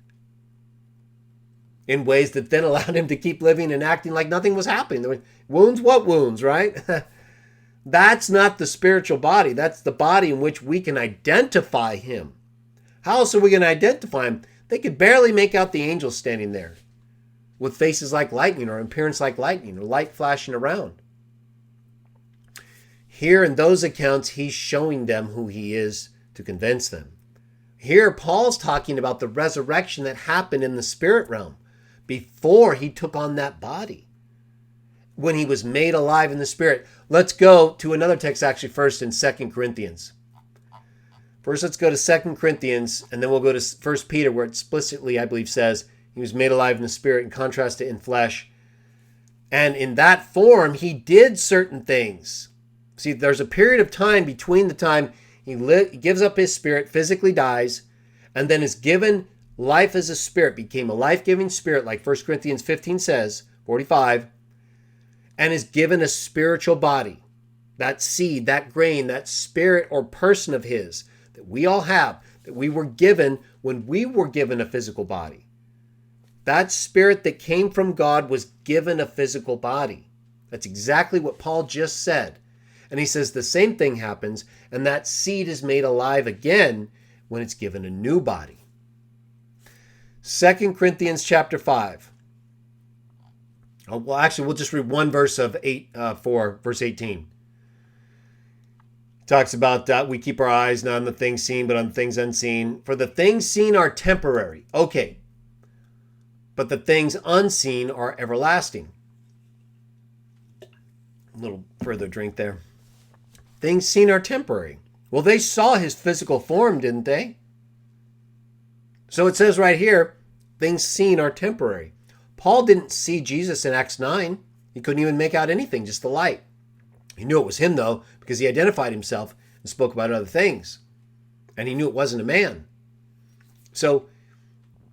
In ways that then allowed him to keep living and acting like nothing was happening. There were wounds, what wounds, right? That's not the spiritual body. That's the body in which we can identify him. How else are we going to identify him? They could barely make out the angels standing there with faces like lightning or appearance like lightning or light flashing around. Here in those accounts, he's showing them who he is to convince them. Here, Paul's talking about the resurrection that happened in the spirit realm before he took on that body, when he was made alive in the spirit. Let's go to another text actually first in 2 Corinthians. First, let's go to 2 Corinthians, and then we'll go to 1 Peter, where it explicitly, I believe, says he was made alive in the spirit in contrast to in flesh. And in that form, he did certain things. See, there's a period of time between the time he gives up his spirit, physically dies, and then is given life as a spirit, became a life-giving spirit, like 1 Corinthians 15 says, 45, and is given a spiritual body. That seed, that grain, that spirit or person of his, that we all have, that we were given when we were given a physical body. That spirit that came from God was given a physical body. That's exactly what Paul just said. And he says the same thing happens, and that seed is made alive again when it's given a new body. 2 Corinthians chapter 5. Well, actually, we'll just read one verse of 4, verse 18. It talks about that we keep our eyes not on the things seen, but on things unseen. For the things seen are temporary. Okay. But the things unseen are everlasting. A little further drink there. Things seen are temporary. Well, they saw his physical form, didn't they? So it says right here, things seen are temporary. Paul didn't see Jesus in Acts 9. He couldn't even make out anything, just the light. He knew it was him, though, because he identified himself and spoke about other things. And he knew it wasn't a man. So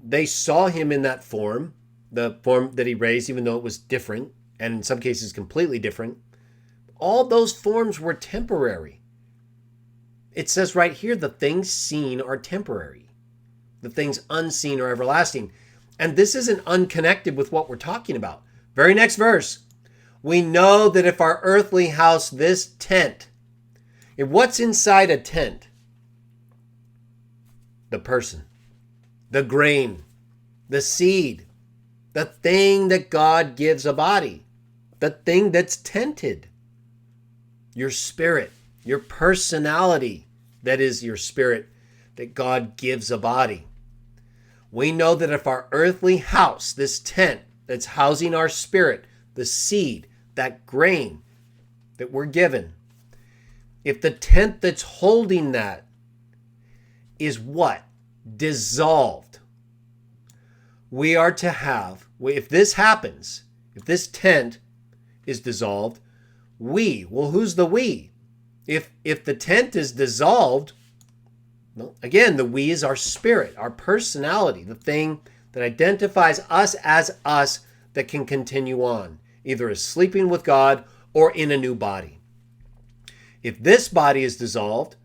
they saw him in that form, the form that he raised, even though it was different, and in some cases completely different. All those forms were temporary. It says right here, the things seen are temporary. The things unseen are everlasting. And this isn't unconnected with what we're talking about. Very next verse. We know that if our earthly house, this tent, if what's inside a tent? The person, the grain, the seed, the thing that God gives a body, the thing that's tented, your spirit, your personality, that is your spirit that God gives a body. We know that if our earthly house, this tent that's housing our spirit, the seed, that grain that we're given, if the tent that's holding that is what? Dissolved. We are to have, if this happens, if this tent is dissolved, who's the we? If the tent is dissolved, well, again, the we is our spirit, our personality, the thing that identifies us as us that can continue on, either as sleeping with God or in a new body. If this body is dissolved,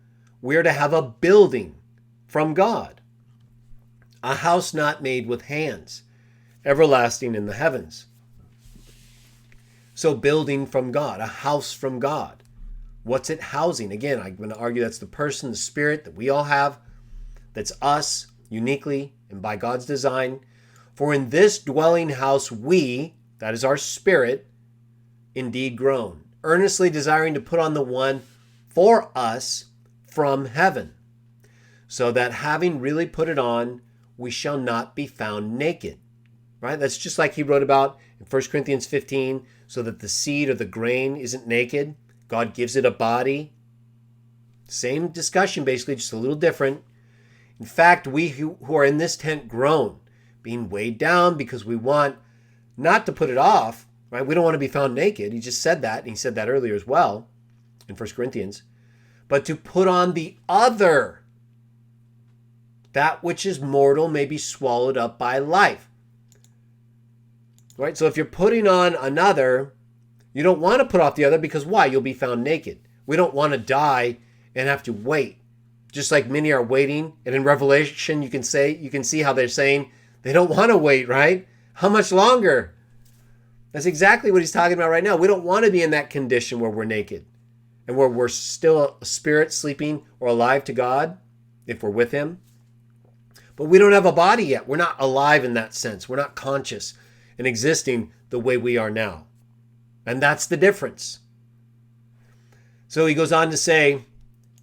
we're to have a building from God, a house not made with hands, everlasting in the heavens. So building from God, a house from God. What's it housing? Again, I'm going to argue that's the person, the spirit that we all have. That's us, uniquely and by God's design. For in this dwelling house we, that is our spirit, indeed groan, earnestly desiring to put on the one for us from heaven, so that having really put it on, we shall not be found naked. Right? That's just like he wrote about in 1 Corinthians 15, so that the seed or the grain isn't naked. God gives it a body. Same discussion, basically, just a little different. In fact, we who are in this tent groan, being weighed down because we want not to put it off, right? We don't want to be found naked. He just said that, and he said that earlier as well in 1 Corinthians. But to put on the other, that which is mortal may be swallowed up by life. Right? So if you're putting on another, you don't want to put off the other because why? You'll be found naked. We don't want to die and have to wait. Just like many are waiting. And in Revelation, you can see how they're saying they don't want to wait, right? How much longer? That's exactly what he's talking about right now. We don't want to be in that condition where we're naked and where we're still a spirit sleeping or alive to God if we're with him. But we don't have a body yet. We're not alive in that sense. We're not conscious and existing the way we are now. And that's the difference. So he goes on to say,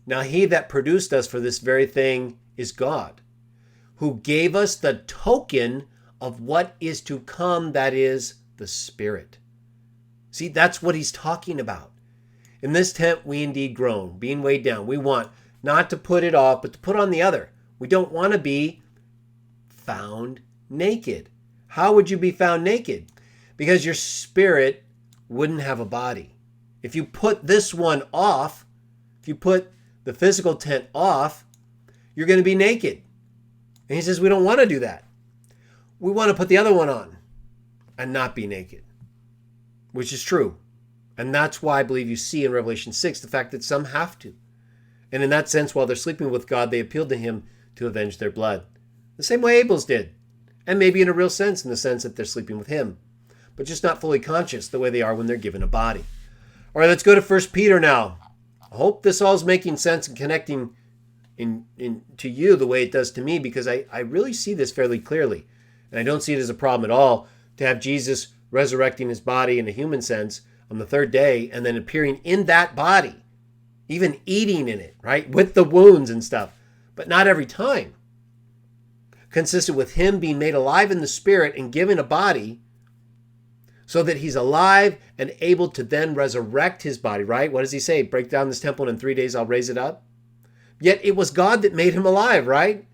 now he that produced us for this very thing is God, who gave us the token of what is to come, that is the Spirit. See, that's what he's talking about. In this tent we indeed groan, being weighed down. We want not to put it off, but to put on the other. We don't want to be found naked. How would you be found naked? Because your spirit wouldn't have a body. If you put this one off, if you put the physical tent off, you're going to be naked. And he says we don't want to do that. We want to put the other one on and not be naked, which is true. And that's why I believe you see in Revelation 6 the fact that some have to. And in that sense, while they're sleeping with God, they appealed to him to avenge their blood. The same way Abel's did. And maybe in a real sense, in the sense that they're sleeping with him, but just not fully conscious the way they are when they're given a body. All right, let's go to 1 Peter now. I hope this all is making sense and connecting to you the way it does to me, because I really see this fairly clearly. And I don't see it as a problem at all to have Jesus resurrecting his body in a human sense on the third day and then appearing in that body, even eating in it, right, with the wounds and stuff, but not every time. Consistent with him being made alive in the spirit and given a body so that he's alive and able to then resurrect his body, right? What does he say? Break down this temple and in 3 days I'll raise it up. Yet it was God that made him alive, right?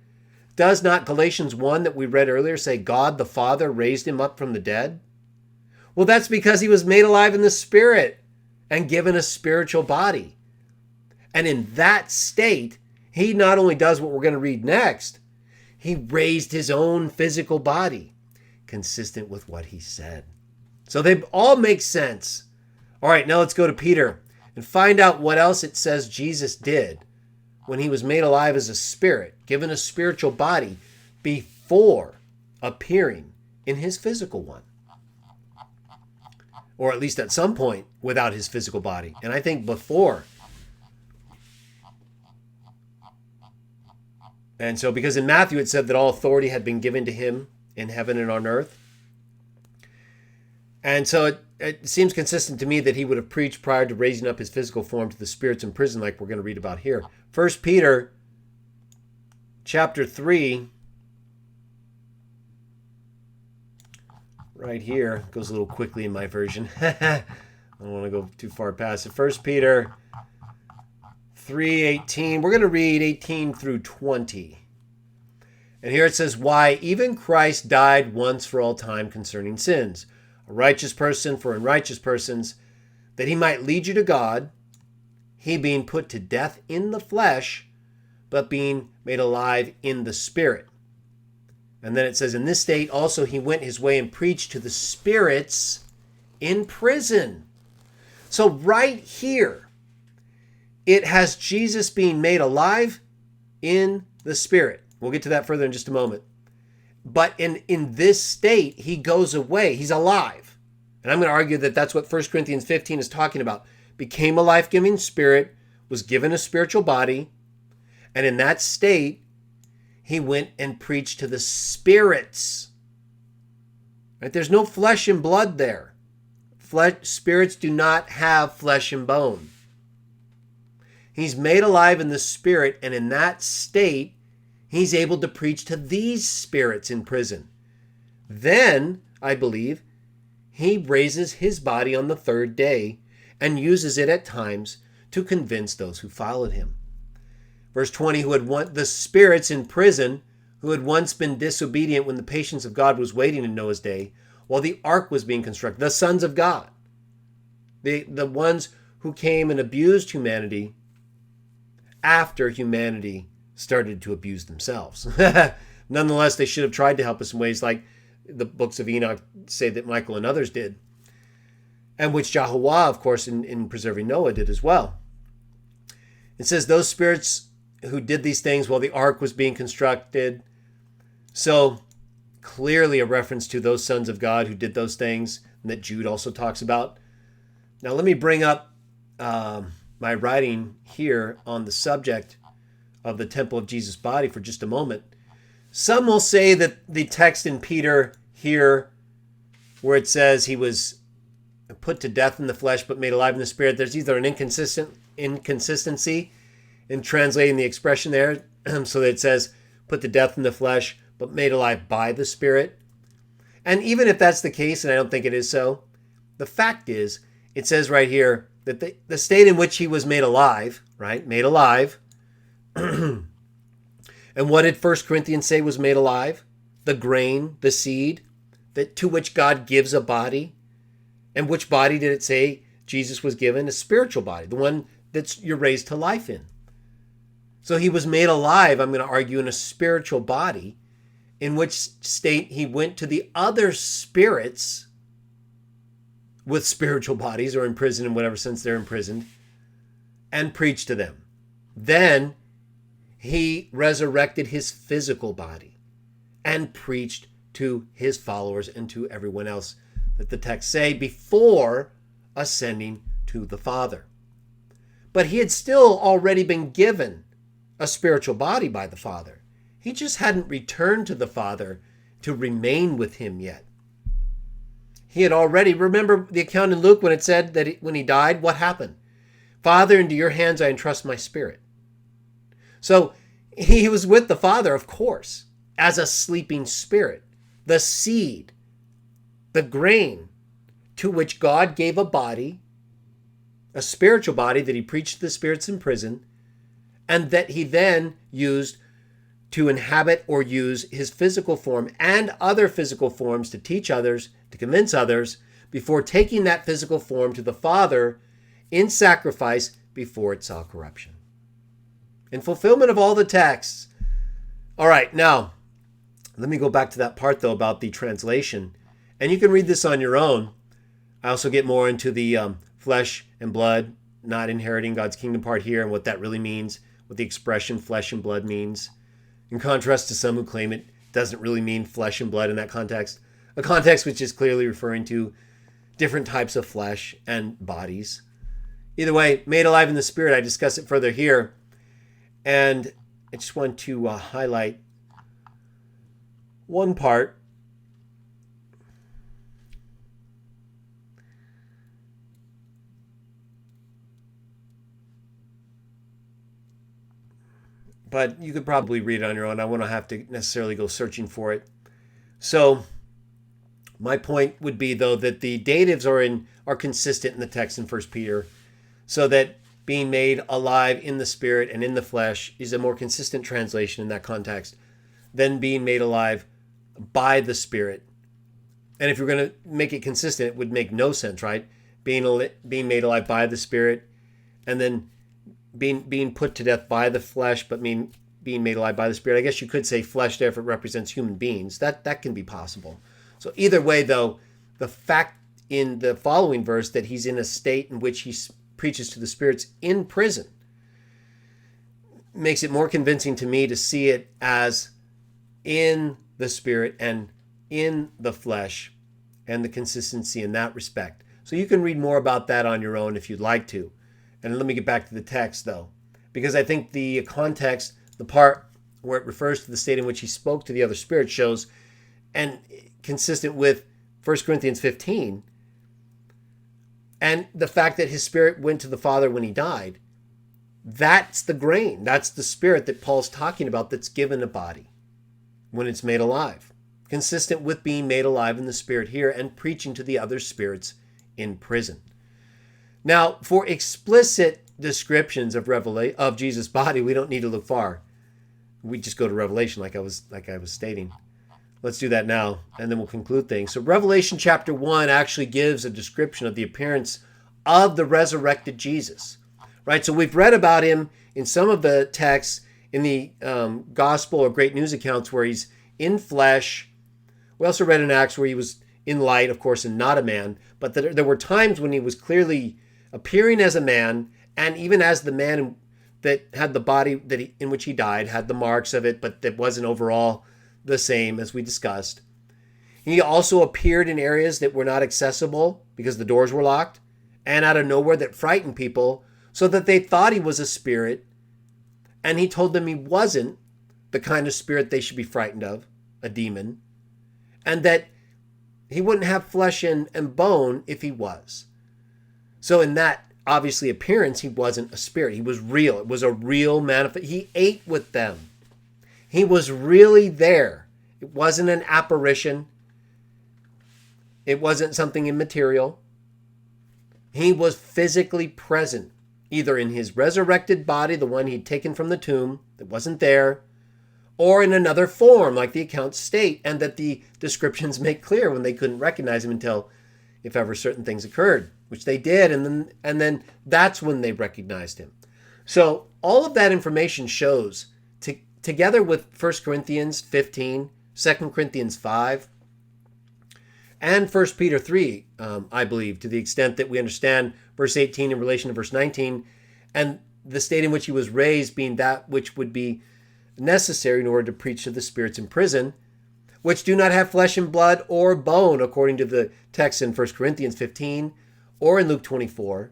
Does not Galatians 1 that we read earlier say God the Father raised him up from the dead? Well, that's because he was made alive in the spirit and given a spiritual body. And in that state, he not only does what we're going to read next, he raised his own physical body, consistent with what he said. So they all make sense. All right, now let's go to Peter and find out what else it says Jesus did when he was made alive as a spirit, given a spiritual body, before appearing in his physical one. Or at least at some point without his physical body. And I think before. And so, because in Matthew it said that all authority had been given to him in heaven and on earth. And so it seems consistent to me that he would have preached prior to raising up his physical form to the spirits in prison, like we're going to read about here. 1 Peter chapter 3, right here, goes a little quickly in my version. I don't want to go too far past it. 1 Peter 3:18. We're going to read 18 through 20. And here it says, why even Christ died once for all time concerning sins, a righteous person for unrighteous persons, that he might lead you to God, he being put to death in the flesh, but being made alive in the spirit. And then it says, in this state also he went his way and preached to the spirits in prison. So right here, it has Jesus being made alive in the spirit. We'll get to that further in just a moment. But in this state, he goes away. He's alive. And I'm going to argue that that's what 1 Corinthians 15 is talking about. Became a life-giving spirit, was given a spiritual body, and in that state, he went and preached to the spirits. Right? There's no flesh and blood there. Spirits do not have flesh and bone. He's made alive in the spirit, and in that state, he's able to preach to these spirits in prison. Then, I believe, he raises his body on the third day and uses it at times to convince those who followed him. Verse 20, the spirits in prison who had once been disobedient when the patience of God was waiting in Noah's day, while the ark was being constructed, the sons of God, the ones who came and abused humanity after humanity started to abuse themselves. Nonetheless, they should have tried to help us in ways like the books of Enoch say that Michael and others did, and which Jehovah, of course, in preserving Noah did as well. It says those spirits who did these things while the ark was being constructed. So clearly a reference to those sons of God who did those things, and that Jude also talks about. Now let me bring up my writing here on the subject of the temple of Jesus' body for just a moment. Some will say that the text in Peter here, where it says he was put to death in the flesh but made alive in the spirit, there's either an inconsistency in translating the expression there, so that it says put to death in the flesh but made alive by the spirit. And even if that's the case, and I don't think it is so, the fact is, it says right here that the state in which he was made alive, right, made alive, and what did 1 Corinthians say was made alive? The grain, the seed, that to which God gives a body. And which body did it say Jesus was given? A spiritual body, the one that you're raised to life in. So he was made alive, I'm going to argue, in a spiritual body, in which state he went to the other spirits with spiritual bodies, or in prison in whatever sense they're imprisoned, and preached to them. Then he resurrected his physical body and preached to his followers and to everyone else, that the texts say, before ascending to the Father. But he had still already been given a spiritual body by the Father. He just hadn't returned to the Father to remain with him yet. He had already, remember the account in Luke when it said that when he died, what happened? Father, into your hands I entrust my spirit. So he was with the Father, of course, as a sleeping spirit, the seed, the grain to which God gave a body, a spiritual body that he preached to the spirits in prison, and that he then used to inhabit or use his physical form and other physical forms to teach others, to convince others, before taking that physical form to the Father in sacrifice before it saw corruption. In fulfillment of all the texts. All right, now, let me go back to that part, though, about the translation. And you can read this on your own. I also get more into the flesh and blood, not inheriting God's kingdom part here, and what that really means, what the expression flesh and blood means. In contrast to some who claim it doesn't really mean flesh and blood in that context. A context which is clearly referring to different types of flesh and bodies. Either way, made alive in the Spirit, I discuss it further here. And I just want to highlight one part. But you could probably read it on your own. I won't have to necessarily go searching for it. So my point would be, though, that the datives are consistent in the text in 1 Peter, so that being made alive in the Spirit and in the flesh is a more consistent translation in that context than being made alive by the Spirit. And if you're going to make it consistent, it would make no sense, right? Being made alive by the Spirit and then being put to death by the flesh, but being made alive by the Spirit. I guess you could say flesh there if it represents human beings. That can be possible. So either way, though, the fact in the following verse that he's in a state in which he preaches to the spirits in prison makes it more convincing to me to see it as in the Spirit and in the flesh, and the consistency in that respect. So you can read more about that on your own if you'd like to. And let me get back to the text, though, because I think the context, the part where it refers to the state in which he spoke to the other spirits, shows, and consistent with 1 Corinthians 15, and the fact that his spirit went to the Father when he died. That's the grain. That's the spirit that Paul's talking about that's given a body when it's made alive. Consistent with being made alive in the Spirit here and preaching to the other spirits in prison. Now, for explicit descriptions of Jesus' body, we don't need to look far. We just go to Revelation, like I was stating. Let's do that now, and then we'll conclude things. So Revelation chapter 1 actually gives a description of the appearance of the resurrected Jesus. Right? So we've read about him in some of the texts in the gospel or great news accounts where he's in flesh. We also read in Acts where he was in light, of course, and not a man. But there were times when he was clearly appearing as a man, and even as the man that had the body in which he died, had the marks of it, but that wasn't overall the same, as we discussed. He also appeared in areas that were not accessible because the doors were locked, and out of nowhere that frightened people so that they thought he was a spirit. And he told them he wasn't the kind of spirit they should be frightened of, a demon, and that he wouldn't have flesh and bone if he was. So in that, obviously, appearance, he wasn't a spirit. He was real. It was a real manifest. He ate with them. He was really there. It wasn't an apparition. It wasn't something immaterial. He was physically present, either in his resurrected body, the one he'd taken from the tomb that wasn't there, or in another form, like the accounts state, and that the descriptions make clear when they couldn't recognize him until, if ever, certain things occurred, which they did, and then that's when they recognized him. So all of that information shows, together with 1 Corinthians 15, 2 Corinthians 5, and 1 Peter 3, I believe, to the extent that we understand verse 18 in relation to verse 19, and the state in which he was raised being that which would be necessary in order to preach to the spirits in prison, which do not have flesh and blood or bone, according to the text in 1 Corinthians 15 or in Luke 24.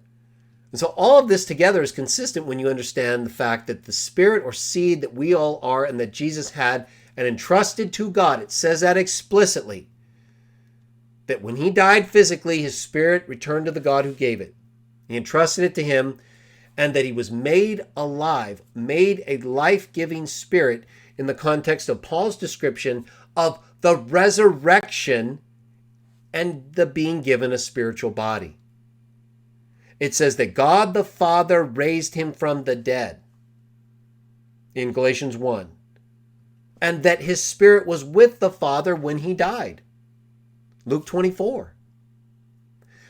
And so all of this together is consistent when you understand the fact that the spirit or seed that we all are and that Jesus had and entrusted to God, it says that explicitly, that when he died physically, his spirit returned to the God who gave it. He entrusted it to him, and that he was made alive, made a life-giving spirit in the context of Paul's description of the resurrection and the being given a spiritual body. It says that God the Father raised him from the dead in Galatians 1, and that his spirit was with the Father when he died. Luke 24.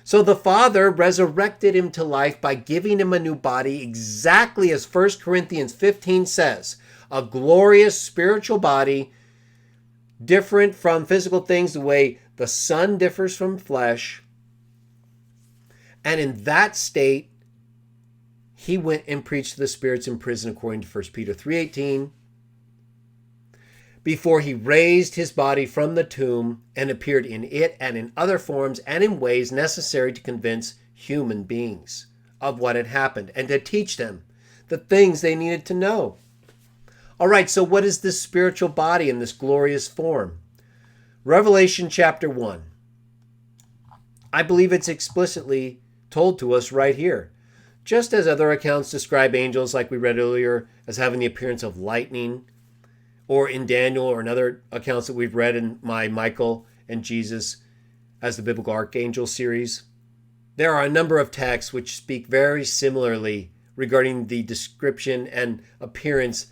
So the Father resurrected him to life by giving him a new body, exactly as 1 Corinthians 15 says, a glorious spiritual body, different from physical things the way the sun differs from flesh. And in that state, he went and preached to the spirits in prison, according to 1 Peter 3:18, before he raised his body from the tomb and appeared in it and in other forms and in ways necessary to convince human beings of what had happened and to teach them the things they needed to know. All right, so what is this spiritual body in this glorious form? Revelation chapter 1. I believe it's explicitly told to us right here. Just as other accounts describe angels, like we read earlier, as having the appearance of lightning, or in Daniel or in other accounts that we've read in my Michael and Jesus as the Biblical Archangel series, there are a number of texts which speak very similarly regarding the description and appearance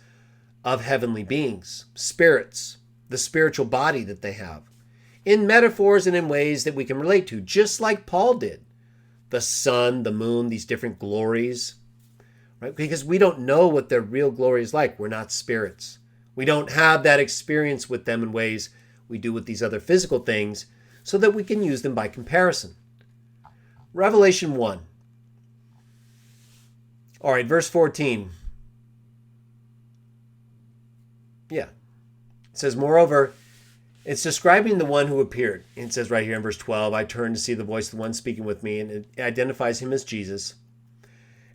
of heavenly beings, spirits, the spiritual body that they have, in metaphors and in ways that we can relate to, just like Paul did. The sun, the moon, these different glories, right? Because we don't know what their real glory is like. We're not spirits. We don't have that experience with them in ways we do with these other physical things, so that we can use them by comparison. Revelation 1. All right, verse 14. Yeah. It says, moreover, it's describing the one who appeared. It says right here in verse 12, I turned to see the voice of the one speaking with me, and it identifies him as Jesus.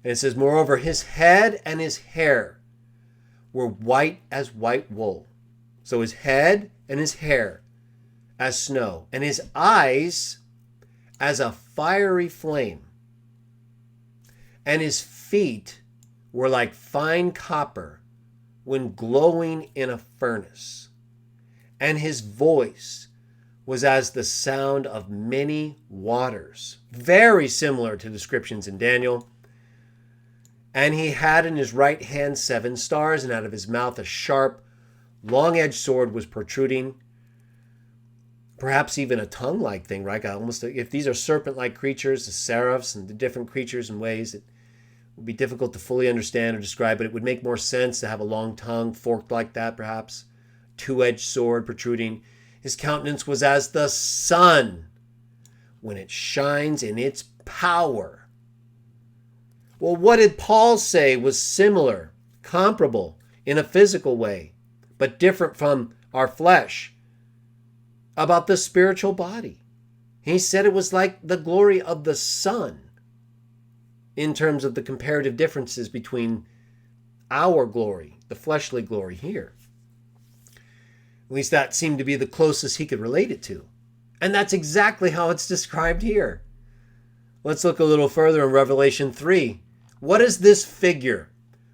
And it says, moreover, his head and his hair were white as white wool. So his head and his hair as snow, and his eyes as a fiery flame. And his feet were like fine copper when glowing in a furnace. And his voice was as the sound of many waters. Very similar to descriptions in Daniel. And he had in his right hand 7 stars, and out of his mouth a sharp, long-edged sword was protruding. Perhaps even a tongue-like thing, right? Almost, if these are serpent-like creatures, the seraphs and the different creatures in ways that would be difficult to fully understand or describe, but it would make more sense to have a long tongue forked like that, perhaps. 2-edged sword protruding. His countenance was as the sun when it shines in its power. Well, what did Paul say was similar, comparable in a physical way, but different from our flesh about the spiritual body? He said it was like the glory of the sun in terms of the comparative differences between our glory, the fleshly glory here. At least that seemed to be the closest he could relate it to. And that's exactly how it's described here. Let's look a little further in Revelation 3. What is this figure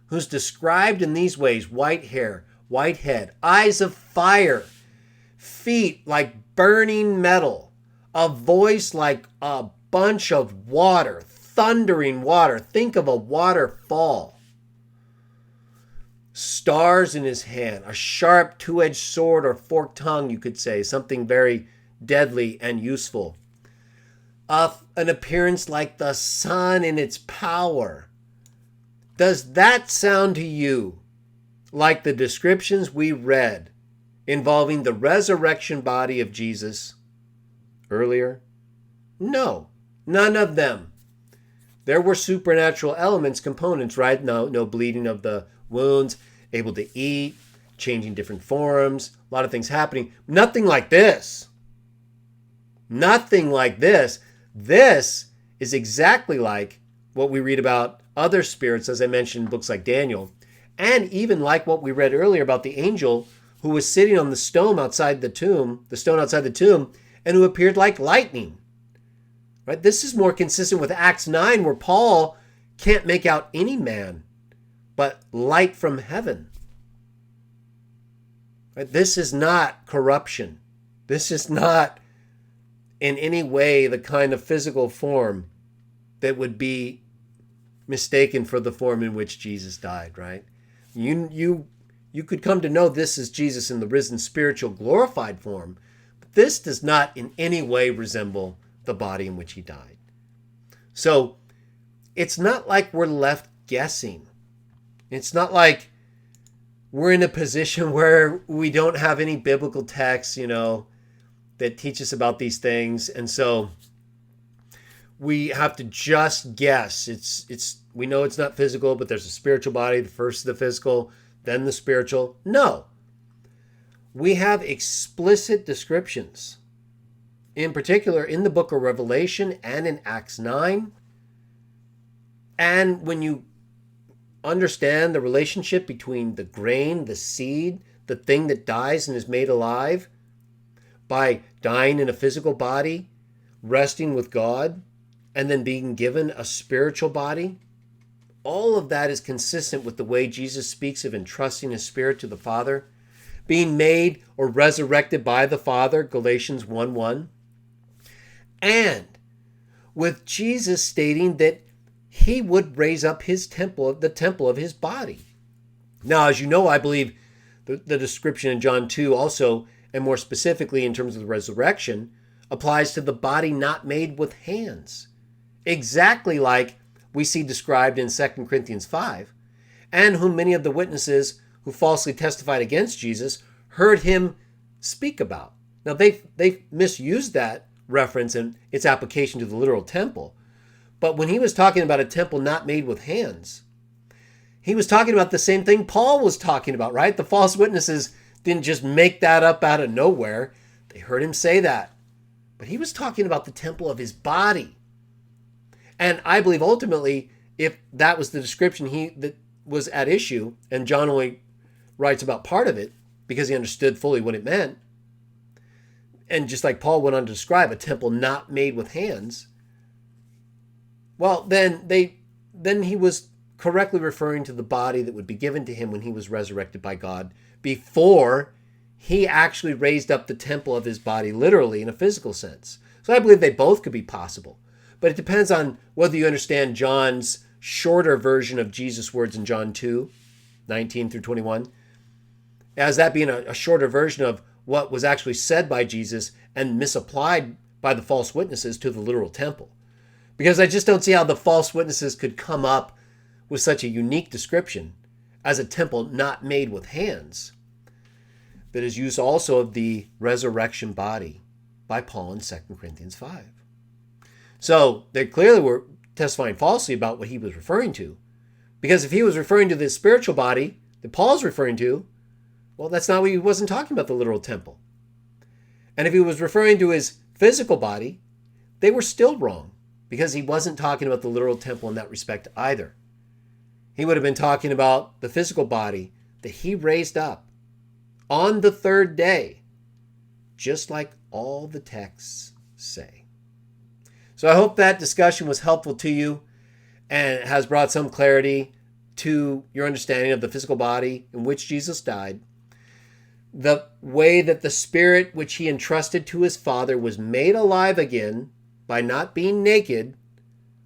who's described in these ways? White hair, white head, eyes of fire, feet like burning metal, a voice like a bunch of water, thundering water. Think of a waterfall. Stars in his hand, a sharp 2-edged sword or forked tongue, you could say, something very deadly and useful. An appearance like the sun in its power. Does that sound to you like the descriptions we read involving the resurrection body of Jesus earlier? No, none of them. There were supernatural elements, components, right? No bleeding of the wounds, able to eat, changing different forms, a lot of things happening. Nothing like this. Nothing like this. This is exactly like what we read about other spirits, as I mentioned in books like Daniel, and even like what we read earlier about the angel who was sitting on the stone outside the tomb, and who appeared like lightning. Right? This is more consistent with Acts 9, where Paul can't make out any man, but light from heaven. Right? This is not corruption. This is not in any way the kind of physical form that would be mistaken for the form in which Jesus died, right? You could come to know this as Jesus in the risen spiritual glorified form, but this does not in any way resemble the body in which he died. So it's not like we're left guessing. It's not like we're in a position where we don't have any biblical texts, that teach us about these things. And so we have to just guess. We know it's not physical, but there's a spiritual body. The first is the physical, then the spiritual. No. We have explicit descriptions, in particular in the book of Revelation and in Acts 9. And when you understand the relationship between the grain, the seed, the thing that dies and is made alive by dying in a physical body, resting with God, and then being given a spiritual body, all of that is consistent with the way Jesus speaks of entrusting his spirit to the Father, being made or resurrected by the Father, Galatians 1:1, and with Jesus stating that he would raise up his temple, the temple of his body. Now, as you know, I believe the description in John 2 also, and more specifically in terms of the resurrection, applies to the body not made with hands. Exactly like we see described in 2 Corinthians 5, and whom many of the witnesses who falsely testified against Jesus heard him speak about. Now, they've misused that reference and its application to the literal temple. But when he was talking about a temple not made with hands, he was talking about the same thing Paul was talking about, right? The false witnesses didn't just make that up out of nowhere. They heard him say that. But he was talking about the temple of his body. And I believe ultimately, if that was the description that was at issue, and John only writes about part of it because he understood fully what it meant, and just like Paul went on to describe a temple not made with hands, well, then he was correctly referring to the body that would be given to him when he was resurrected by God before he actually raised up the temple of his body, literally in a physical sense. So I believe they both could be possible. But it depends on whether you understand John's shorter version of Jesus' words in John 2, 19 through 21, as that being a shorter version of what was actually said by Jesus and misapplied by the false witnesses to the literal temple. Because I just don't see how the false witnesses could come up with such a unique description as a temple not made with hands that is used also of the resurrection body by Paul in 2 Corinthians 5. So they clearly were testifying falsely about what he was referring to. Because if he was referring to the spiritual body that Paul's referring to, well, that's not what he wasn't talking about, the literal temple. And if he was referring to his physical body, they were still wrong because he wasn't talking about the literal temple in that respect either. He would have been talking about the physical body that he raised up on the third day, just like all the texts say. So I hope that discussion was helpful to you and has brought some clarity to your understanding of the physical body in which Jesus died, the way that the spirit which he entrusted to his Father was made alive again by not being naked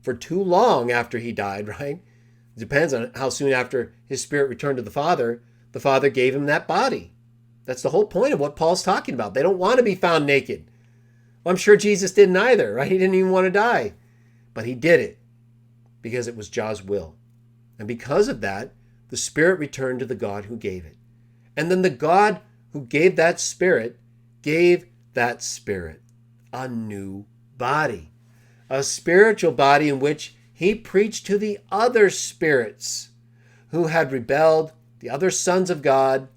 for too long after he died, right? It depends on how soon after his spirit returned to the Father gave him that body. That's the whole point of what Paul's talking about. They don't want to be found naked. Well, I'm sure Jesus didn't either, right? He didn't even want to die. But he did it because it was God's will. And because of that, the spirit returned to the God who gave it. And then the God who gave that spirit a new body, a spiritual body in which he preached to the other spirits who had rebelled, the other sons of God,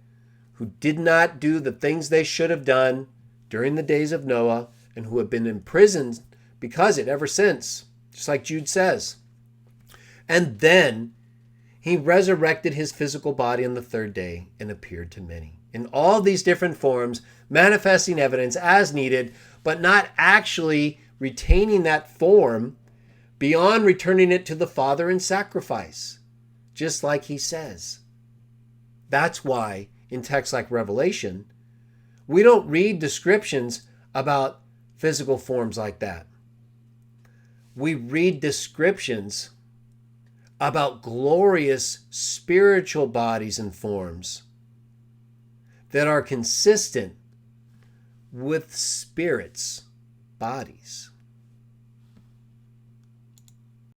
who did not do the things they should have done during the days of Noah, and who have been imprisoned because of it ever since, just like Jude says. And then he resurrected his physical body on the third day and appeared to many in all these different forms, manifesting evidence as needed, but not actually retaining that form beyond returning it to the Father in sacrifice, just like he says. That's why in texts like Revelation, we don't read descriptions about physical forms like that. We read descriptions about glorious spiritual bodies and forms that are consistent with spirits' bodies.